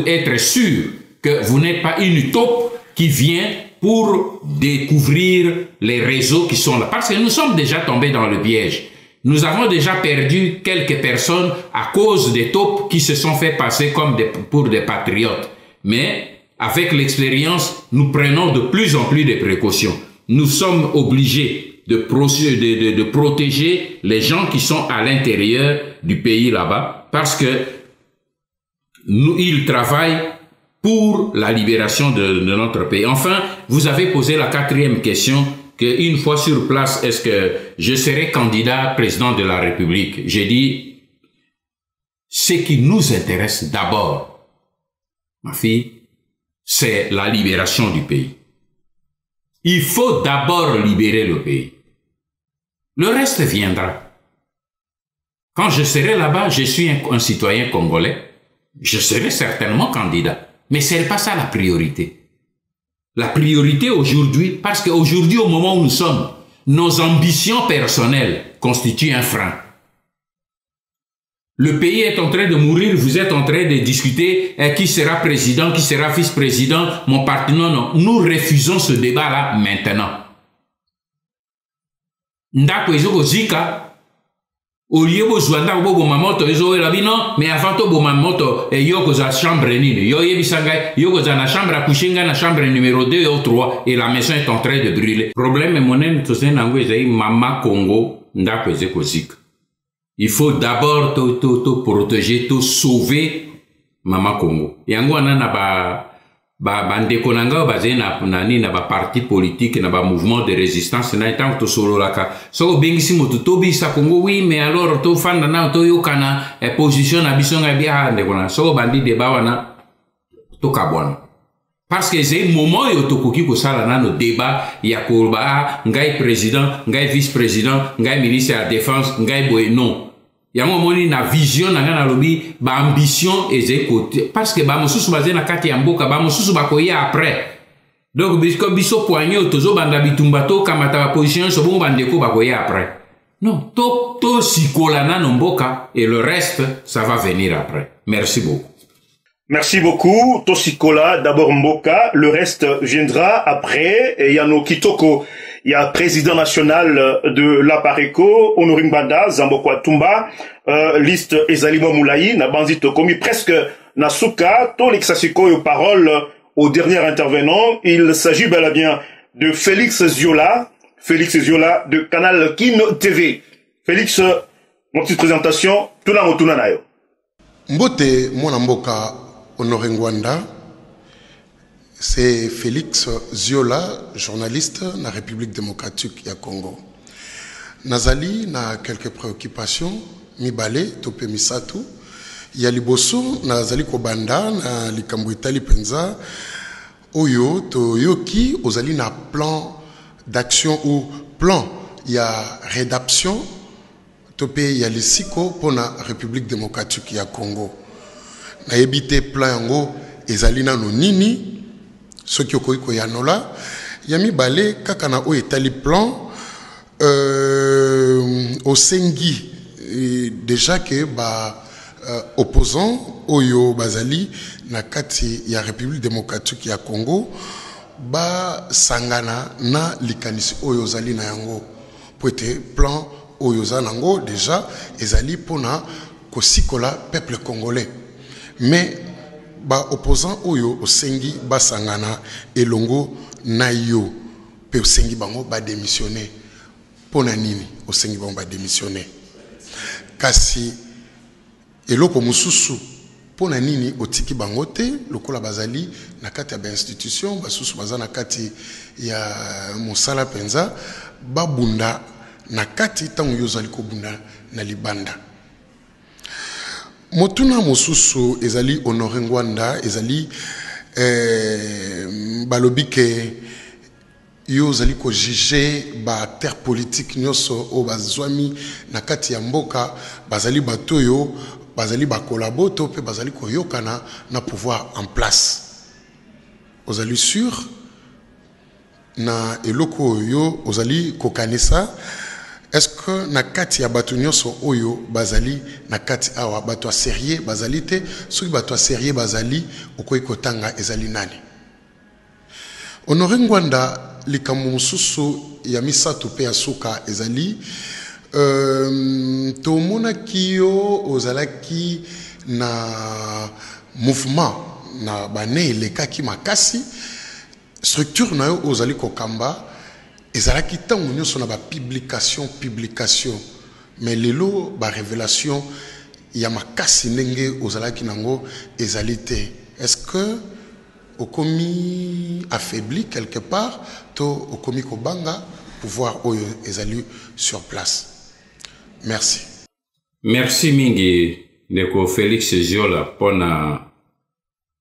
[SPEAKER 2] être sûr que vous n'êtes pas une taupe qui vient pour découvrir les réseaux qui sont là. Parce que nous sommes déjà tombés dans le piège. Nous avons déjà perdu quelques personnes à cause des taupes qui se sont fait passer comme pour des patriotes. Mais avec l'expérience, nous prenons de plus en plus de précautions. Nous sommes obligés de protéger les gens qui sont à l'intérieur du pays là-bas parce que ils travaillent pour la libération de notre pays. Enfin, vous avez posé la 4e question, qu'une fois sur place, est-ce que je serai candidat président de la République? J'ai dit, ce qui nous intéresse d'abord, ma fille, c'est la libération du pays. Il faut d'abord libérer le pays. Le reste viendra. Quand je serai là-bas, je suis un citoyen congolais, je serai certainement candidat. Mais ce n'est pas ça la priorité. La priorité aujourd'hui, parce qu'aujourd'hui, au moment où nous sommes, nos ambitions personnelles constituent un frein. Le pays est en train de mourir, vous êtes en train de discuter qui sera président, qui sera vice-président, mon parti. Non, non, nous refusons ce débat-là maintenant. Ndako ezoko zika, Olie bozwanda bobo mamoto ezo elabino, mais avant to bo mamoto yoko za chambre nini. Yo yebisanga yoko za na chambre à coucher na chambre numéro 2 ou 3 et la maison est en train de brûler. Problème monen to se nango ezai mama Congo ndako ezeko zika. Il faut d'abord to protéger, to sauver Mama Congo. Yango anana bandeko na nga bazali na ba parti politique na ba mouvement de résistance na tant to solo laka so bengisi moto to bisa Congo oui mais alors to fanda na to yokana position na biso nga bia ndeko na so bandi débat wana to kabwana parce que c'est moment yo to koki ko sala na no débat ya ko ba ngai président ngai vice président ngai ministre de la défense ngai boy non yango moni na vision na ngana lobi ba ambition eze côté parce que ba mosusu bazé na kati ya mboka ba mosusu bakoya après donc biso poignet tozo banda bitumba to kamata ba position so bon bandeko bakoya après non to sikola na mboka et le reste ça va venir après. Merci beaucoup.
[SPEAKER 1] Merci beaucoup Tosikola, d'abord Mboka, le reste viendra après. Et Yano Kitoko, il y a président national de l'Apareco, Honoring Banda, Zambokwa Tumba, liste Ezalimo Moulayi, Nabanzi Tokomi, presque Nasuka, Tolexasiko et parole au dernier intervenant. Il s'agit bel et bien de Félix Ziola de Canal Kin TV. Félix, mon petite présentation, tout la motuna nayo.
[SPEAKER 8] Mbote Mwana Mboka Honoré Ngwanda, c'est Félix Ziola, journaliste dans la République démocratique du Congo. Nazali na quelques préoccupations, mibale tope misatu. Ya liboso nazali kobanda na likambo Itali penza oyo to yoki ozali na plan d'action ou plan ya rédaction tope ya lisiko pour la République démocratique du Congo. Na ebite plan yango ezali nano nini soki okoki koyanola ya mibale kaka na o etali plan osengi déjà que ba opposant oyo bazali na kati ya République démocratique ya Congo ba sangana na likanisi oyo zali na yango poete plan oyo zanango déjà ezali pona kosikola peuple congolais. Mais ba opposant oyo osengi basangana elongo na yo pe osengi bango ba démissionner pona nini osengi bango ba démissionner kasi eloko mususu pona nini otiki bango te lokola bazali na kati ya ba institution basusu baza na kati ya mosala penza babunda na kati tango yo zali kobunda na libanda. Motuna mosusu ezali Honoré Ngwanda ezali balobike yo zali ko juger ba acteur politique nyoso o bazwami na kati ya mboka bazali batoyo bazali ba collaborateur pe bazali ko yokana na pouvoir en place. Ozali sûr na eloko yo ozali kokanisa. Est-ce que na kati ya bato nyonso oyo bazali na kati awa bato sérieux bazali te soki bato sérieux bazali okoki kotanga ezali nani? Honoré Ngwanda likambo mosusu ya misato pe ya suka ezali tomonaki yo ozalaki na mouvement na bane elekaki makasi structure na yo ozali kokamba ezalaki tango nyonso na ba publication mais lelo ba révélation ya makasi ndenge ozalaki nango ezali te. Est-ce que okomi affaibli quelque part to okomi kobanga pouvoir oyo ezali sur place? Merci.
[SPEAKER 2] Merci mingi ndeko Félix Ziola pona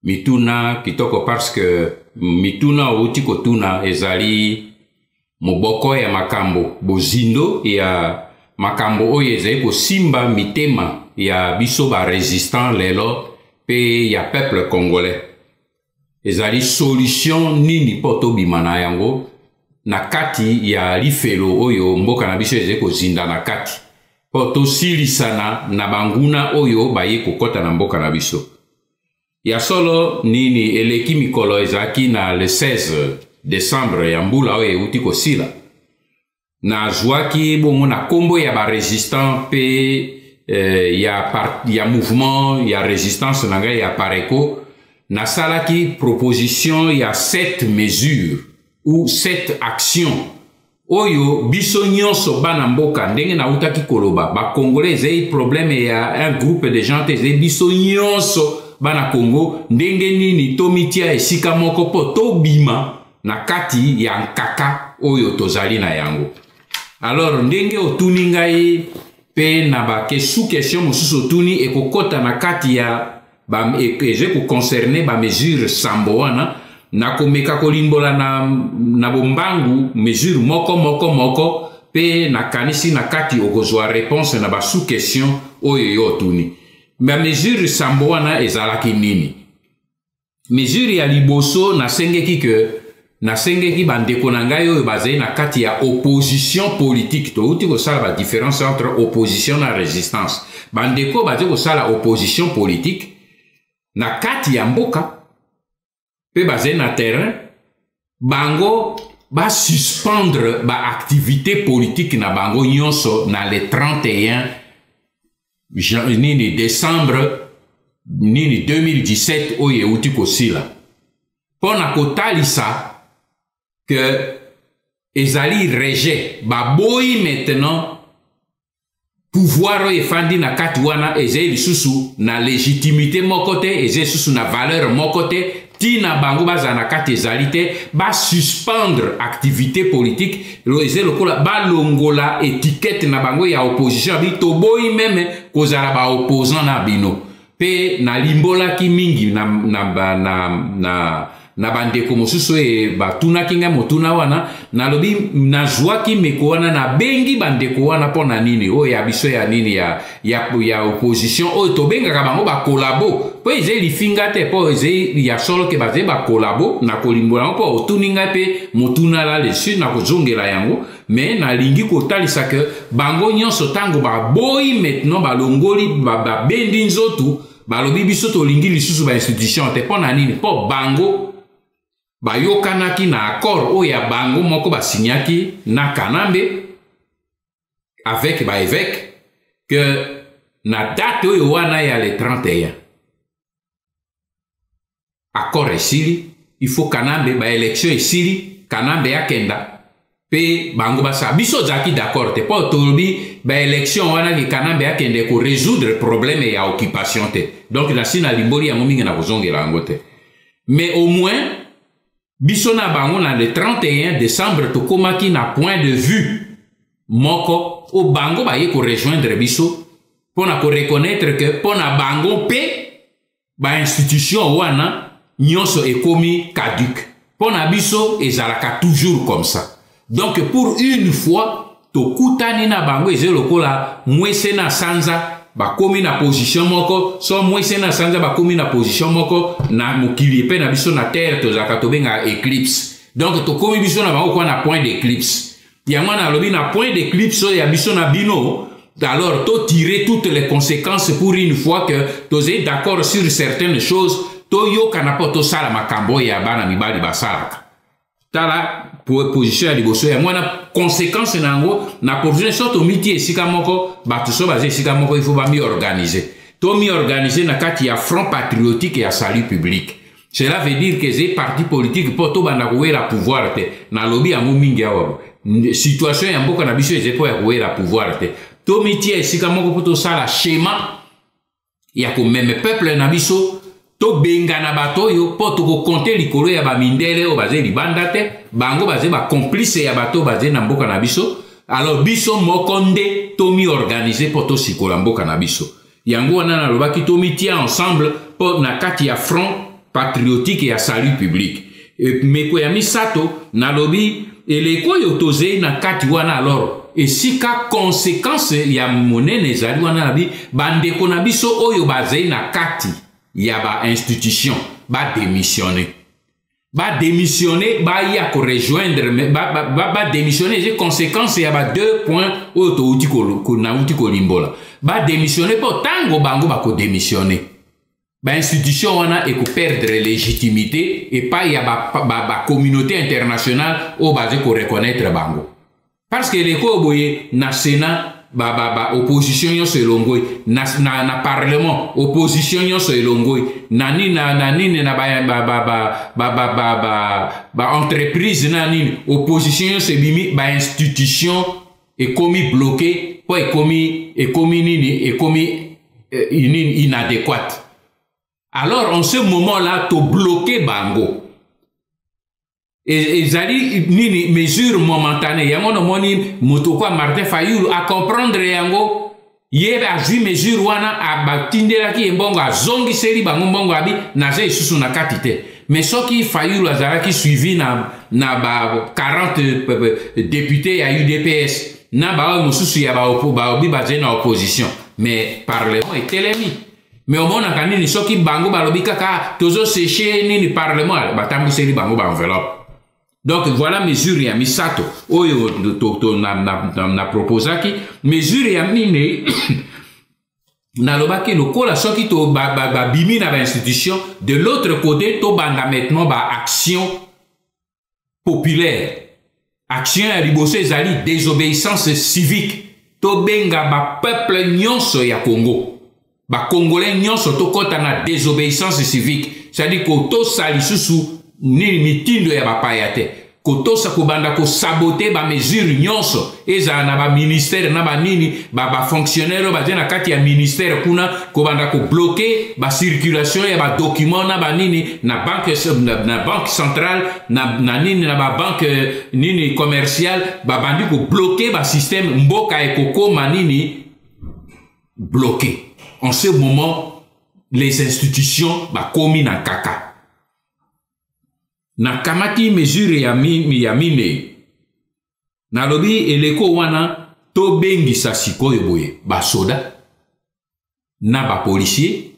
[SPEAKER 2] mituna kitoko parce que mituna outi kotuna ezali moboko ya makambo bozindo ya makambo oyo ezali kosimba mitema ya biso ba résistant lelo pe ya peuple congolais ezali solution nini poto bimana yango na kati ya lifelo oyo mboka na biso ezali kozinda na kati poto silisana na banguna oyo baye kokota na mboka na biso ya solo nini eleki mikolo ezaki na le 16 décembre ya mbula oyo euti kosila na zwaki bongo na kombo ya ba résistant pe ya mouvement ya résistance na ngai ya Pareco na salaki proposition ya 7 mesures ou 7 actions oyo biso nyonso bana mboka ndenge na utaki koloba ba congolais ezai problème ya un groupe de gens ezai biso nyonso bana Congo ndenge nini tomitia esika moko po to bima na kati ya nkaka oyo tozali na yango. Alors ndenge otuni ngai pe na ba question mosusu otuni ekokota na kati ya ba eze ko concerner ba mesure sambo wana na komeka kolimbola na bombangu mesure moko pe na kanisi na kati okozwa réponse na ba sous question oyo yo otuni. Ma mesure sambo wana ezalaki nini? Mesure ya liboso nasengeki bandeko na ngai oyo bazali na kati ya opposition politique. Touti kosala ba différence entre opposition na résistance. Bandeko bazali kosala opposition politique na kati ya mboka pe bazali na terrain bango ba suspendre ba activité politique na bango nyonso na le 31 décembre 2017 oye uti kosila pona kotalisa que ezali rejet baboyi maintenant pouvoir efandi na kati wana ezali lisusu na légitimité mokote ezali lisusu na valeur mokote tina bango baza na kati ezali te ba suspendre activité politique ezali lokola balongola étiquette na bango ya opposition bi toboyi meme kozala ba opposant na bino pe na limbolaki mingi na bandeko mosusu batunaki nga motuna wana nalobi nazwaki meko wana na bengi bandeko wana pona nini oyo ya biso ya nini ya opposition oyo tobengaka bango bakolabo po ezali lifinga te po ezali ya solo ke bazali bakolabo na kolimbola yango po otuni ngai pe motuna la lesu na kozongela yango me nalingi kotalisa ke bango nyonso ntango baboyi maintenant balongoli babendi nzoto balobi biso tolingi lisusu bainstitution te mpo na nini mpo bango bayokanaki na accord oyo ya bango moko basignaki na Kanambe avec ba évêque que na date oyo wana ya le 31 accord esili il faut Kanambe ba élection esili Kanambe yakenda pe bango basa biso zaki d'accord te po tolobi ba élection wana ki Kanambe yakende ko résoudre problème ya occupation te donc la sina limboli ya mominga na kozongela yango te mais au moins biso na bango na le 31 décembre tokomaki na point de vue moko o bango baye ko rejoindre biso pona ko reconnaître que pona bango pe ba institution wana nyonso ekomi caduc pona biso ezalaka toujours comme ça. Donc pour une fois tokutani na bango ezelokola mwese na sanza bakomi na position moko so mwese na sanza bakomi na position moko na mokili pe na biso na terre tozaka tobenga éclipse. Donc tokomi biso na bango kwa na point d'éclipse yango na lobi na point d'éclipse ya biso na bino. Alors to tirer toutes les conséquences pour une fois que tozé d'accord sur certaines choses to yokana po tosala makambo ya bana mibali basalaka tala position ya liboso ya mwana conséquence nango na position soto miti esika moko batu so baze esika moko il faut ba mi organiser to mi organiser na kati ya front patriotique ya salut public. Cela veut dire que ces partis politiques poto banda kuwela pouvoir te na lobby ya mingi awa situation ya mboka na biso ezepo ya kuwela pouvoir te to miti esika moko poto sala schéma ya ko meme peuple na biso to benga na bato yo po to ko compter likolo ya ba mindele o baze libanda te bango baze ba complice ya bato baze na mboka na biso. Alors biso mokonde to mi organiser po to sikola mboka na biso yango wana na lobaki to mi tia ensemble po na kati ya front patriotique ya salut public meko ya misato na lobi eleko yo toze na kati wana. Alors esika conséquence ya monene ezali wana nabi bandeko na biso oyo baze na kati ya ba institution ba démissionner ba ya ko rejoindre ba démissionner j'ai conséquence ya ba 2 points oyo to uti ko na uti ko limbola ba démissionner po tango bango ba ko démissionner ba institution wana e ko perdre légitimité et pas ya ba communauté internationale o ba ko reconnaître bango parce que les ko boye na Sénat ba opposition nyonso elongoi na parlement opposition nyonso elongoi nani na ba entreprise nani opposition nyonso ebimi ba institution ekomi bloqué po ekomi inadéquate. Alors, en ce moment-là, tu bloqué bango. Et ils allaient ni mesure momentanée. Yango no moni motokwa Martin Fayulu à comprendre yango. Yebe a joué mesure wana a batindela ki mbongo a zongi seri bango mbongo abi na ze isusu na katite. Mais ce qui Fayulu azara qui suivi na ba 40 députés à UDPS na ba mususu ya ba obi baze na opposition. Mais parlement est télémi. Mais au monde a ni ce qui bango balobi kaka tozo séché ni parlement batambu seri bango ba enveloppe. Donc voilà mesure ya misato oyo na proposaki mesure ya mine na lobaki lokola soki to ba bimi na ba institution de l'autre côté to banda maintenant ba action populaire action ya liboso ezali désobéissance civique to benga ba peuple nyonso ya Congo ba congolais nyonso to kota na désobéissance civique c'est-à-dire ko to sali susu ni mitindo ya bapayate kotosa kubanda ko saboter ba mesure nyonso eza na ba ministère na ba nini ba fonctionnaire ba na kati ya ministère kuna kubanda ko bloquer ba circulation ya ba document na ba nini na banque centrale na nini na ba banque nini commerciale ba bandi ko bloquer ba système mboka ekoko manini bloqué. En ce moment les institutions ba komi na kaka. Na kamati mesure ya mine na lobi eleko wana to bengi sa sikoyo boye ba soda na ba policier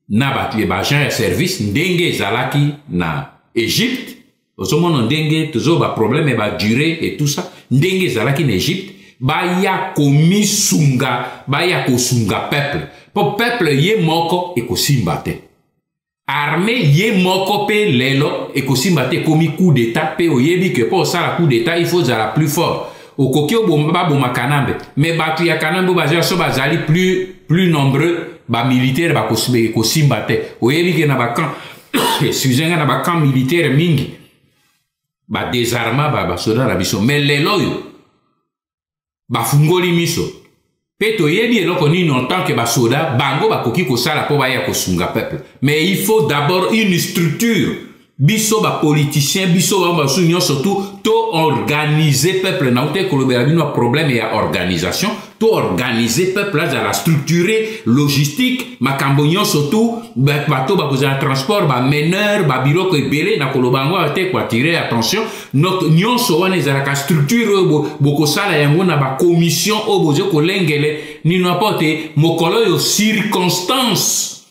[SPEAKER 2] na ba agent ya service ndenge zalaki na Égypte osomono ndenge tozo ba problème ba durée et tout ça ndenge zalaki na Égypte ba ya komisunga ba ya kosunga peuple po peuple ye moko e kosimbate armée ye moko pe lelo et kosimba te komi coup d'état pe oyebi que pour ça la coup d'état il faut la plus fort au kokio bomba boma kanambe mais batu ya kanambe baza so bazali plus nombreux ba militaire ba kosimba te oyebi que na ba camp excusez-moi na ba camp militaire mingi ba désarma ba soda la biso mais lelo yo ba fungoli miso Peto yebi eloko nini en tant que basoda bango bakoki kosala po baya kosunga peuple. Mais il faut d'abord une structure. Biso ba politicien, biso ba basunyo surtout to organiser peuple na ute kolobera bino problème ya organisation, to organiser peuple à la structurer logistique, makambonyo surtout bato ba poser transport, ba meneur, ba bureau ko ebele na kolobango ate ko attirer attention notre nyonso wana ezalaka structure boko sala yango na ba commission o bozo ko lengele ni n'importe mokolo yo circonstance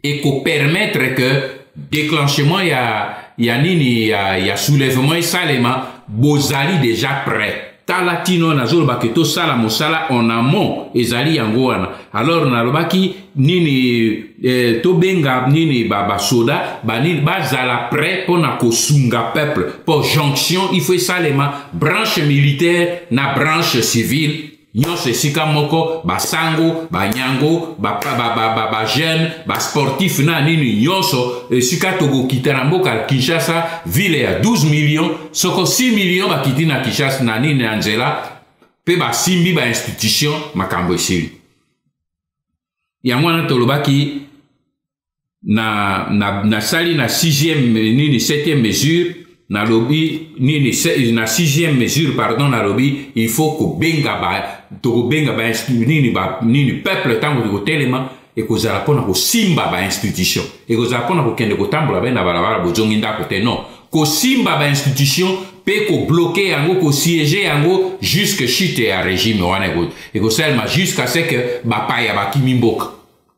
[SPEAKER 2] et ko permettre que déclenchement ya nini ya soulèvement et salema bozali déjà prêt talatino na zolo baketo sala mosala en amont ezali yango wana alors na lobaki nini to benga nini ba soda ba nini bazala prêt pona kosunga peuple pour jonction il faut salema branche militaire na branche civile nyonso esika moko basango banyango ba jeune ba sportif na nini nyonso esika tokokita na mboka Kinshasa ville ya 12 millions soko 6 millions bakiti na Kinshasa na nini na nzela pe basimbi ba institution makambo esili yango wana tolobaki na sali na 6e nini 7e mesure na lobby nini na 6e mesure pardon na lobby il faut ko benga ba nini peuple tango de telema et ko zala pona ko simba ba institution et ko zala pona ko kende ko tambola ba na balabala bozongi ndako te non ko simba ba institution pe ko bloquer yango ko siéger yango jusque chute ya régime wana ko et ko selma jusqu'à ce que ba paya ba kimimboka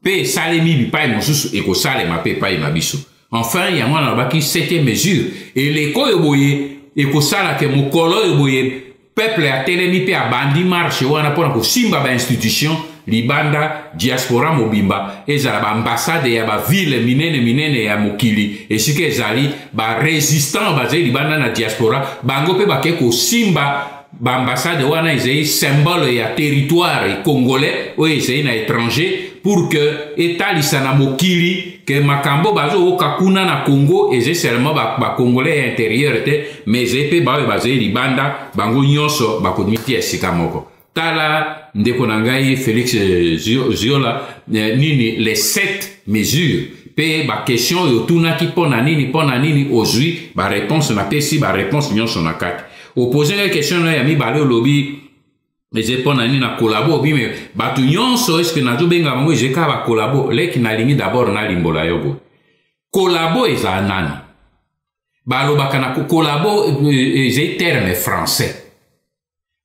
[SPEAKER 2] pe salemi bi pay mosusu et ko salema pe pay mabiso. Enfin, il y a moi dans baki 7e mesure et les koyoboye et ko sala ke mokolo yoboye peuple a telemi pe a bandi marche wana pona ko simba ba institution libanda diaspora mobimba ezala ba ambassade ya ba ville minene ya mokili esike ezali ba résistant ba libanda na diaspora bango pe ba ke ko simba ba ambassade wana ezali symbole ya territoire congolais o ezali na étranger pour que état lisana mokili que makambo bazo okakuna na Congo eze seulement ba congolais intérieur te mais epe ba bazé libanda bango nyonso ba komiti esika moko tala ndeko na ngai Félix Ziola nini les 7 mesures pe ba question yo tuna ki pona nini ozui ba réponse na pesi ba réponse nyonso na kati opposer la question na ya mi ba le lobby mais je pona nini na collabo bi me batu nyonso est-ce que na zo benga bango je ka ba collabo leki na lingi d'abord na limbola yobo collabo eza nani balobaka na collabo eza terme français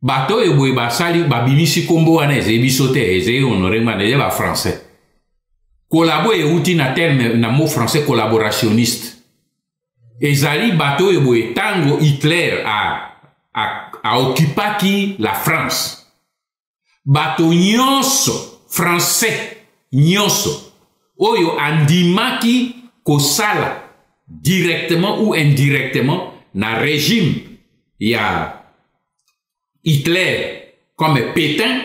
[SPEAKER 2] bato eboye basali babimisi kombo wana eza biso te eza honoré ngwana eza ba français collabo euti na terme na mot français collaborationniste ezali bato eboye tango Hitler a occupaki la France bato nyonso français nyonso oyo andimaki kosala directement ou indirectement na régime ya Hitler comme Pétain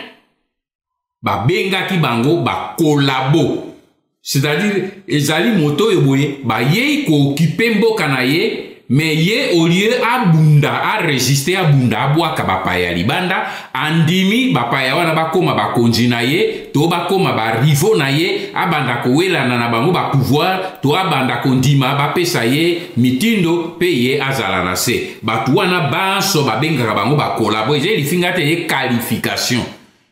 [SPEAKER 2] ba bengaki bango ba collabo c'est-à-dire ezali moto eboye ba ye ko occuper mboka na ye mais ye au lieu abunda a résister abunda abwaka bapaya libanda andimi bapaya wana bakoma bakonzi na ye to bakoma ba rivo na ye abanda kowelana na bango ba pouvoir to abanda kondima bapesa ye mitindo pe ye azala na se batu wana banso babengaka bango ba collabo ezeli finga te ye qualification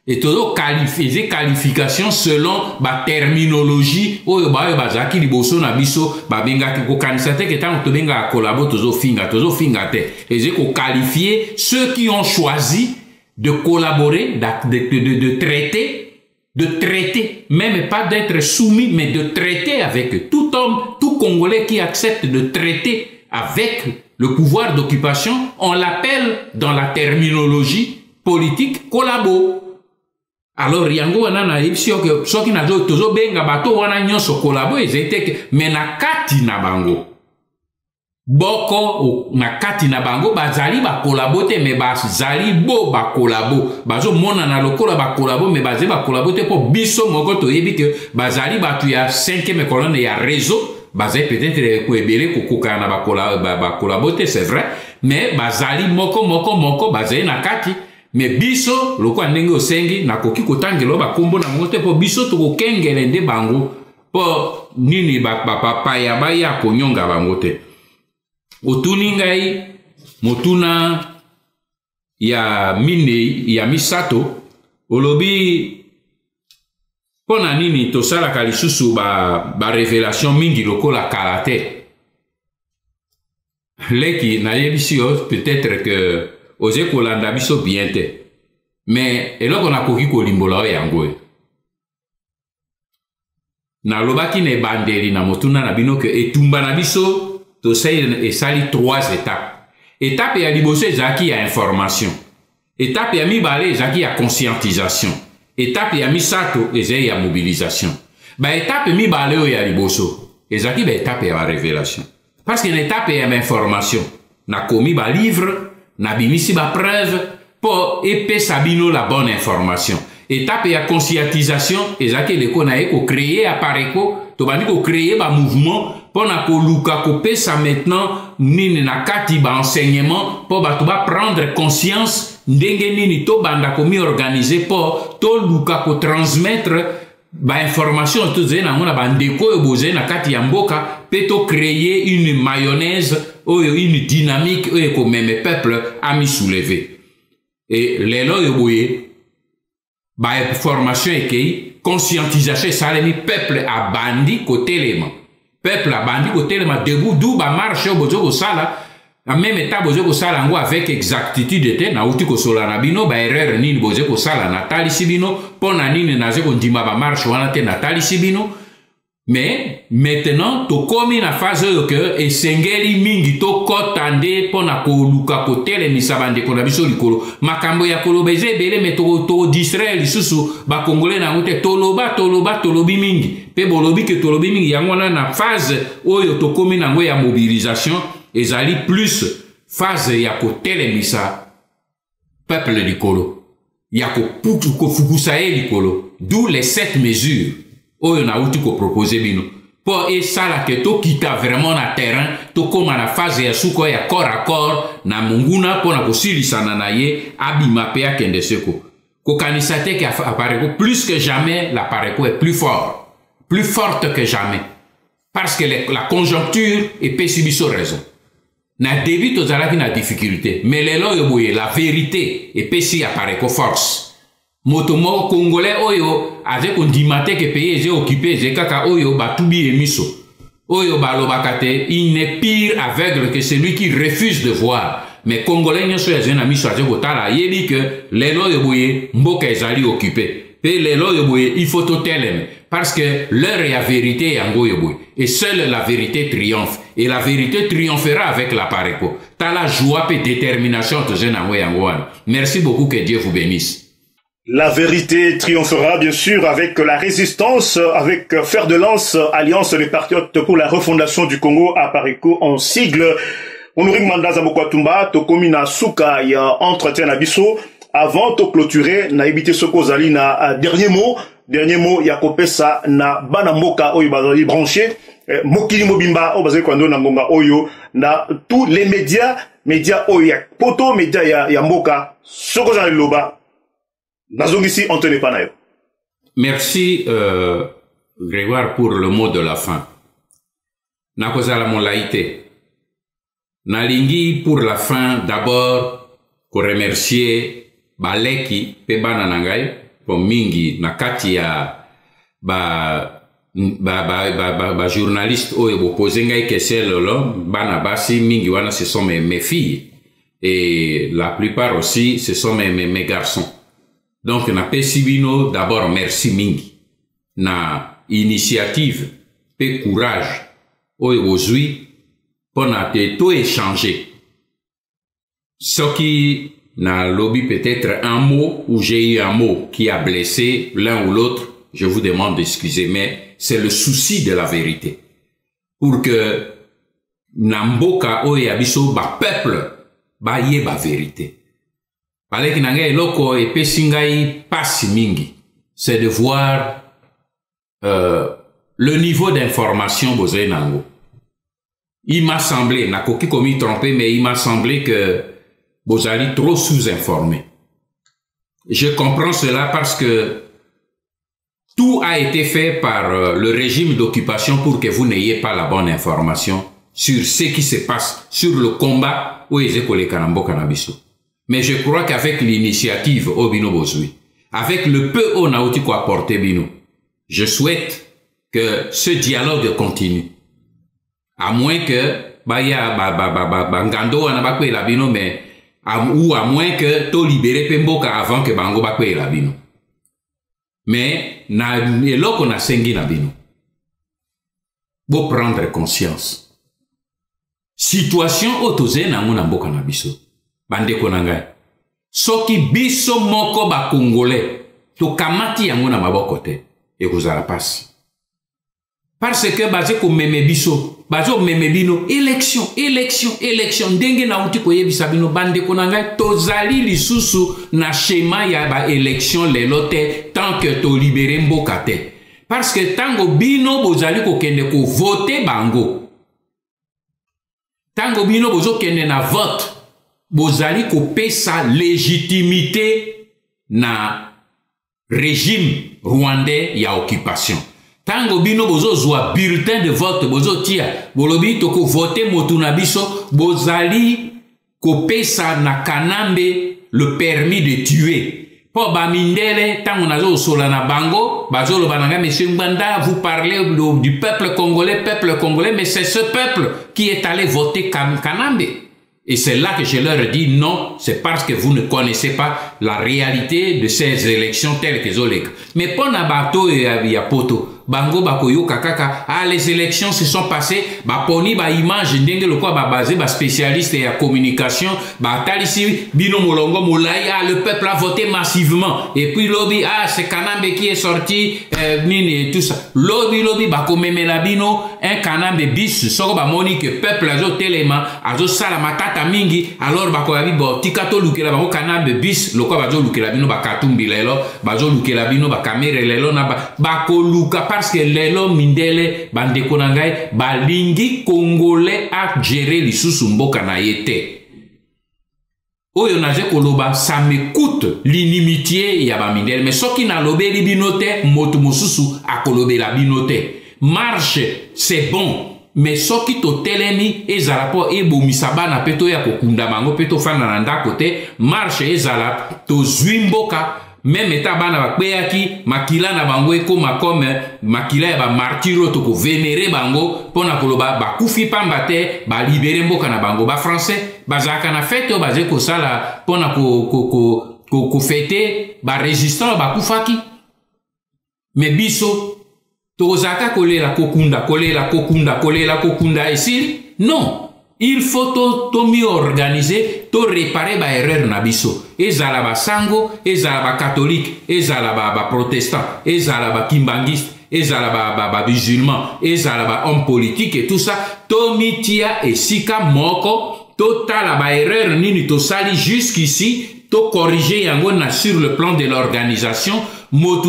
[SPEAKER 2] et todo qualifier qualification selon ba terminologie oyo ba bazaki liboso na biso ba bengaki ko kanisa te que tant to benga collabo tozo finga te et ko qualifier ceux qui ont choisi de collaborer de traiter même pas d'être soumis mais de traiter avec tout homme tout Congolais qui accepte de traiter avec le pouvoir d'occupation on l'appelle dans la terminologie politique collabo. Alors yango wana na ipsio ke soki na zo tozo benga bato wana nyonso collabo ezete mais na kati na bango boko na kati na bango bazali ba collabo te mais bazali bo ba collabo bazo mona na lokola ba collabo mais bazali ba collabo te po biso moko to yebi ke bazali batu ya 5e colonne ya réseau bazali peut-être ko ebele ko koka na ba collabo te c'est vrai mais bazali moko bazali na kati mais biso loko ndenge osengi na koki kotangelo ba kombo na ngote po biso to kokengele nde bango po nini ba papa ya ba ya konyonga bango te otuni ngai motuna ya mine ya misato olobi pona nini to sala kalisusu ba révélation mingi lokola karate leki na yebisio peut-être que oze kolanda biso bien te mais eloko na koki kolimbola yango na lobaki na bandeli na motuna na bino ke etumba na biso to esali 3 étapes ya liboso ezaki ya information étape ya mibale ezaki ya conscientisation étape ya misato ezali ya mobilisation ba étape mibale oyo ya liboso ezaki ba étape ya révélation parce que na étape ya information na komi ba livre na bimisi ba preuve po epesa bino la bonne information étape ya conscientisation ezaki leko na eko créer apareko to bandi ko créer ba mouvement po na ko luka ko pesa maintenant nini na kati ba enseignement po ba to ba prendre conscience ndenge nini to banda ko mi organiser po to luka ko transmettre ba information to zena mona ba ndeko yo boze na kati ya mboka pe to créer une mayonnaise oyo une dynamique oyo ko meme peuple a mis soulevé et lelo yo boye ba formation ekei conscientisation salemi peuple a bandi ko telema peuple a bandi ko telema debout d'où ba marche bozo ko sala en même état bozo ko sala ngo avec exactitude te na uti ko sola na bino ba erreur nini bozo ko sala na tali sibino pona nini na ze ko ndima ba marche wana te na tali sibino mais maintenant to komi na phase oyo ke esengeli mingi to kotande pona ko luka ko telemisa bande ko na biso likolo makambo ya koloba ezebele mais to distraire lisusu ba congolais na ngote tolobi mingi pe bolobi ke tolobi mingi yango na phase oyo to komi na ngo ya mobilisation ezali plus phase ya ko telemisa peuple likolo ya ko fukusa likolo d'où les 7 mesures oyo na uti ko proposer bino po esala ke to kita vraiment na terrain to koma na phase ya suko ya corps à corps na munguna po na kosilisana na ye abima pe akende seko ko kanisa te ke apareko plus que jamais l'apareko est plus forte que jamais parce que la conjoncture est pessibiso raison. Na début tozalaki na difficulté, mais lelo yo boye la vérité et pessi apparaît ko force. Motomo congolais oyo avec on dimate que pays est occupé, j'ai kaka oyo batubi emiso. Oyo balobakate, il n'est pire aveugle que celui qui refuse de voir. Mais congolais nyoso ya zena miso aje kotala yebi que lelo yo boye mboka ezali occupé. Et lelo yo boye il faut totelem parce que l'heure est la vérité yango yo boye. Et seule la vérité triomphe. Et la vérité triomphera avec la pareko. T'as la joie et détermination de zena yango. Merci beaucoup, que Dieu vous bénisse.
[SPEAKER 1] La vérité triomphera bien sûr avec la résistance, avec fer de lance, Alliance des Patriotes pour la refondation du Congo à Pareko en sigle. Honoring Mandaza Mokwatumba, Tokomina Souka, il y a entretien à Bisso. Avant de clôturer, na évité ce qu'on a na dernier mot, il y a Kopesa na Banamboka Oyo Bazali branché, Mokili Mobimba Obaze Kwando Nangonga Oyo, na tous les médias Oyo, poto médias ya Mboka, ce qu'on a loba. Nazongisi, on tenait pas naïo.
[SPEAKER 2] Merci, Grégoire, pour le mot de la fin. Nakozala mon laïté. Nalingi pour la fin, d'abord, pour remercier Baleki, Pebana Nangai, pour Mingi, Nakati ya journaliste oyo posé ngai question lolo, Bana Basi, Mingi wana, ce sont mes filles. Et la plupart aussi, ce sont mes garçons. Donc, na pesibino, d'abord, merci mingi. Na initiative, pe courage, aujourd'hui, pour na te tout échanger. Ce qui n'a lobby peut-être un mot, ou j'ai eu un mot qui a blessé l'un ou l'autre, je vous demande d'excuser, mais c'est le souci de la vérité. Pour que, Namboka oye abiso, ba peuple, ba ye ba vérité. Avec Nangay Loko et Pesingai passe mingi, c'est de voir le niveau d'information besoin nango. Il m'a semblé, n'a koki commis trompé, mais il m'a semblé que Bozali trop sous-informé. Je comprends cela parce que tout a été fait par le régime d'occupation pour que vous n'ayez pas la bonne information sur ce qui se passe, sur le combat où ils écolent Kanambo Kanabiso. Mais je crois qu'avec l'initiative Obino Bozui, avec le peu on a outil quoi apporter Bino, je souhaite que ce dialogue continue. À moins que, Ngando anabakwe la Bino, mais, ou à moins que to libérer Pemboka avant que Bango bakwe la Bino. Mais, et là qu'on a sengi la Bino. Pour prendre conscience. Situation autosé na muna mboka na biso. Bande konangai. Soki biso moko ba Congolais, to kamati yango na maboko te, e kozala pasi. Parce que baze ko meme biso, baze ko meme bino, élection, ndenge na uti ko yebisa bino bande konangai, tozali lisusu na schéma ya ba élection lelo te, tant que to libéré mboka te. Parce que tango bino bozali ko kende ko voter bango. Tango bino bozo kende na vote, bozali kope sa légitimité na régime rwandais ya occupation. Tango bino bozo zwa bulletin de vote bozo tia, bolobi toko voter motuna biso, bozali kope sa na kanambe le permis de tuer. Po ba mindele tango nazo sola na bango, bazolo bananga monsieur Mbanda, vous parlez du peuple congolais, mais c'est ce peuple qui est allé voter Kanambe. Et c'est là que je leur dis non, c'est parce que vous ne connaissez pas la réalité de ces élections telles que Zolek. Mais pour Nabato et Yapoto, Bango Bakoyo Kakaka, les élections se sont passées, poni ba image ndenge le quoi basé spécialiste et à communication, talisi bino molongo molai, le peuple a voté massivement. Et puis lobby, c'est Kanambe qui est sorti, nini et tout ça. Lobby bako memela bino, un Kanambe bis, soko ba moni que peuple azo telema, azo salamatata mingi, alors bako yabi bo tikato lukela bako Kanambe bis, le quoi bazo lukela bino bakatumbi lelo, bazo lukela bino bakamere lelo na bako luka parce que lelo mindele bande konangai balingi congolais a gérer lisusu mboka na yete. Oyo naje koloba ça me coûte l'inimitié ya ba mindele mais soki na lobeli binote moto mosusu a kolobela binote marche c'est bon mais soki to telemi ezala po ebomisa bana pe to ya kokunda bango pe to fanda na ndako te marche ezala to zwimboka même eta bana bakpeyaki makila na bango ekoma comme makila ya bamartiro to ko vénérer bango pona koloba bakufi pamba te balibere mboka na bango bafrançais bazalaka na fete oyo baze kosala pona ko fete barésistant bakufaki mais biso tozaka kolela kokunda esili non il faut to mi organiser to réparer ba erreur na biso ezala ba sango ezala ba catholique ezala ba protestant ezala ba kimbangiste ezala ba musulman ezala ba homme politique et tout ça to mitia esika moko to tala ba erreur nini to sali jusqu'ici to corriger yango na sur le plan de l'organisation motu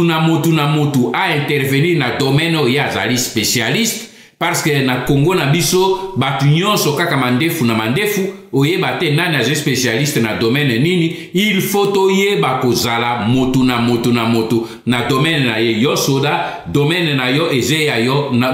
[SPEAKER 2] a intervenir na domaine o ya zali spécialiste parce que na Congo na biso batu nyonso kaka mandefu na mandefu oyeba te nani aze spécialiste na domaine nini il faut oyeba kozala motu na domaine na ye yo soda domaine na yo eze ya yo na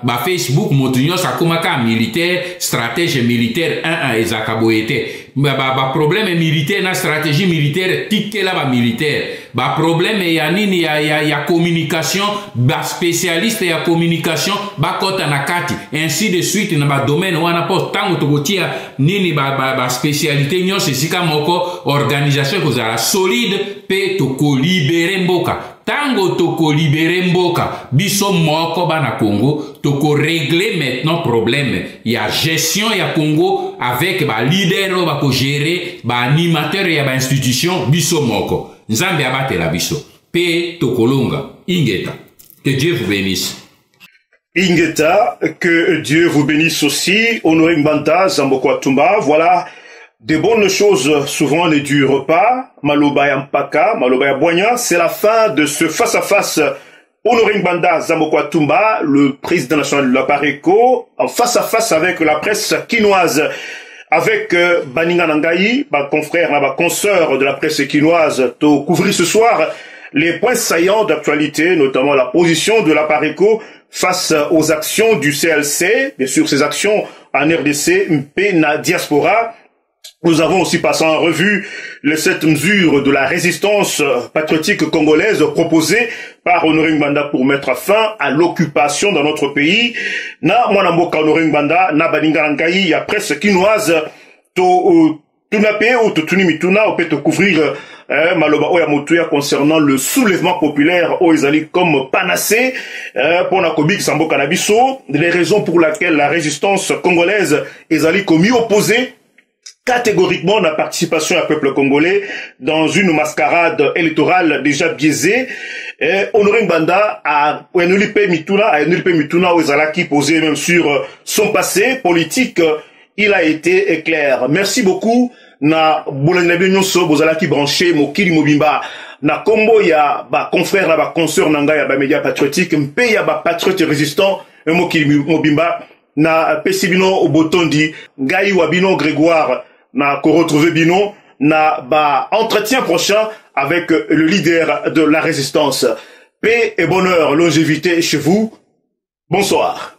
[SPEAKER 2] ba Facebook motu nyonso akomaka militaire stratège militaire ezaka boyete ba problème militaire na stratégie militaire tikela ba militaire ba problème ya nini ya communication ba spécialiste ya communication ba kota na kati ainsi de suite na ba domaine wana po tango tokotia nini ba spécialité nyonso esika moko organisation kozala solide pe toko libérer mboka tango toko libérer mboka biso moko bana Congo toko régler maintenant problème ya gestion ya Congo avec ba leader ba ko gérer ba animateur ya ba institution biso moko nzambe abatela biso pe tokolonga ingeta que Dieu vous bénisse.
[SPEAKER 1] Ingeta, que Dieu vous bénisse aussi. Honoré Ngbanda, Zamboko Atumba, voilà, des bonnes choses souvent ne durent pas. Maloba Mpaka, Maloba Boigna, c'est la fin de ce face-à-face. Honoré Ngbanda, Zamboko Atumba, le président national de la Pareco, en face-à-face avec la presse quinoise, avec Baninga Nangaï, ma confrère, ma consoeur de la presse quinoise, to couvrir ce soir les points saillants d'actualité, notamment la position de la Pareco face aux actions du CLC, bien sûr ces actions en RDC, MP, na diaspora. Nous avons aussi passé en revue cette mesure de la résistance patriotique congolaise proposée par Honoré Ngbanda pour mettre fin à l'occupation dans notre pays. Na Mwanamboka Honoré Ngbanda, na Baninga Nangaï, ya presse quinoise, to tunape ou to tunimituna, ou peut te couvrir Maloba Oya Motuya concernant le soulèvement populaire au Ezali comme panacée pour Nakobik Sambo Kanabiso, les raisons pour lesquelles la résistance congolaise Ezali commis opposée catégoriquement la participation du peuple congolais dans une mascarade électorale déjà biaisée. Honoré Ngbanda a Oyanolipe Mituna Ozalaki posé même sur son passé politique, il a été clair. Merci beaucoup. Na boulangnabi nyonso bozalaki branché mokili mobimba na kombo ya ba confrère na ba consoeur nanga ya ba média patriotique mpe ya ba patriote résistant mokili mobimba na pesibino obotondi ngai wabino Grégoire na ko retrouver bino na ba entretien prochain avec le leader de la résistance. Paix et bonheur, longévité chez vous. Bonsoir.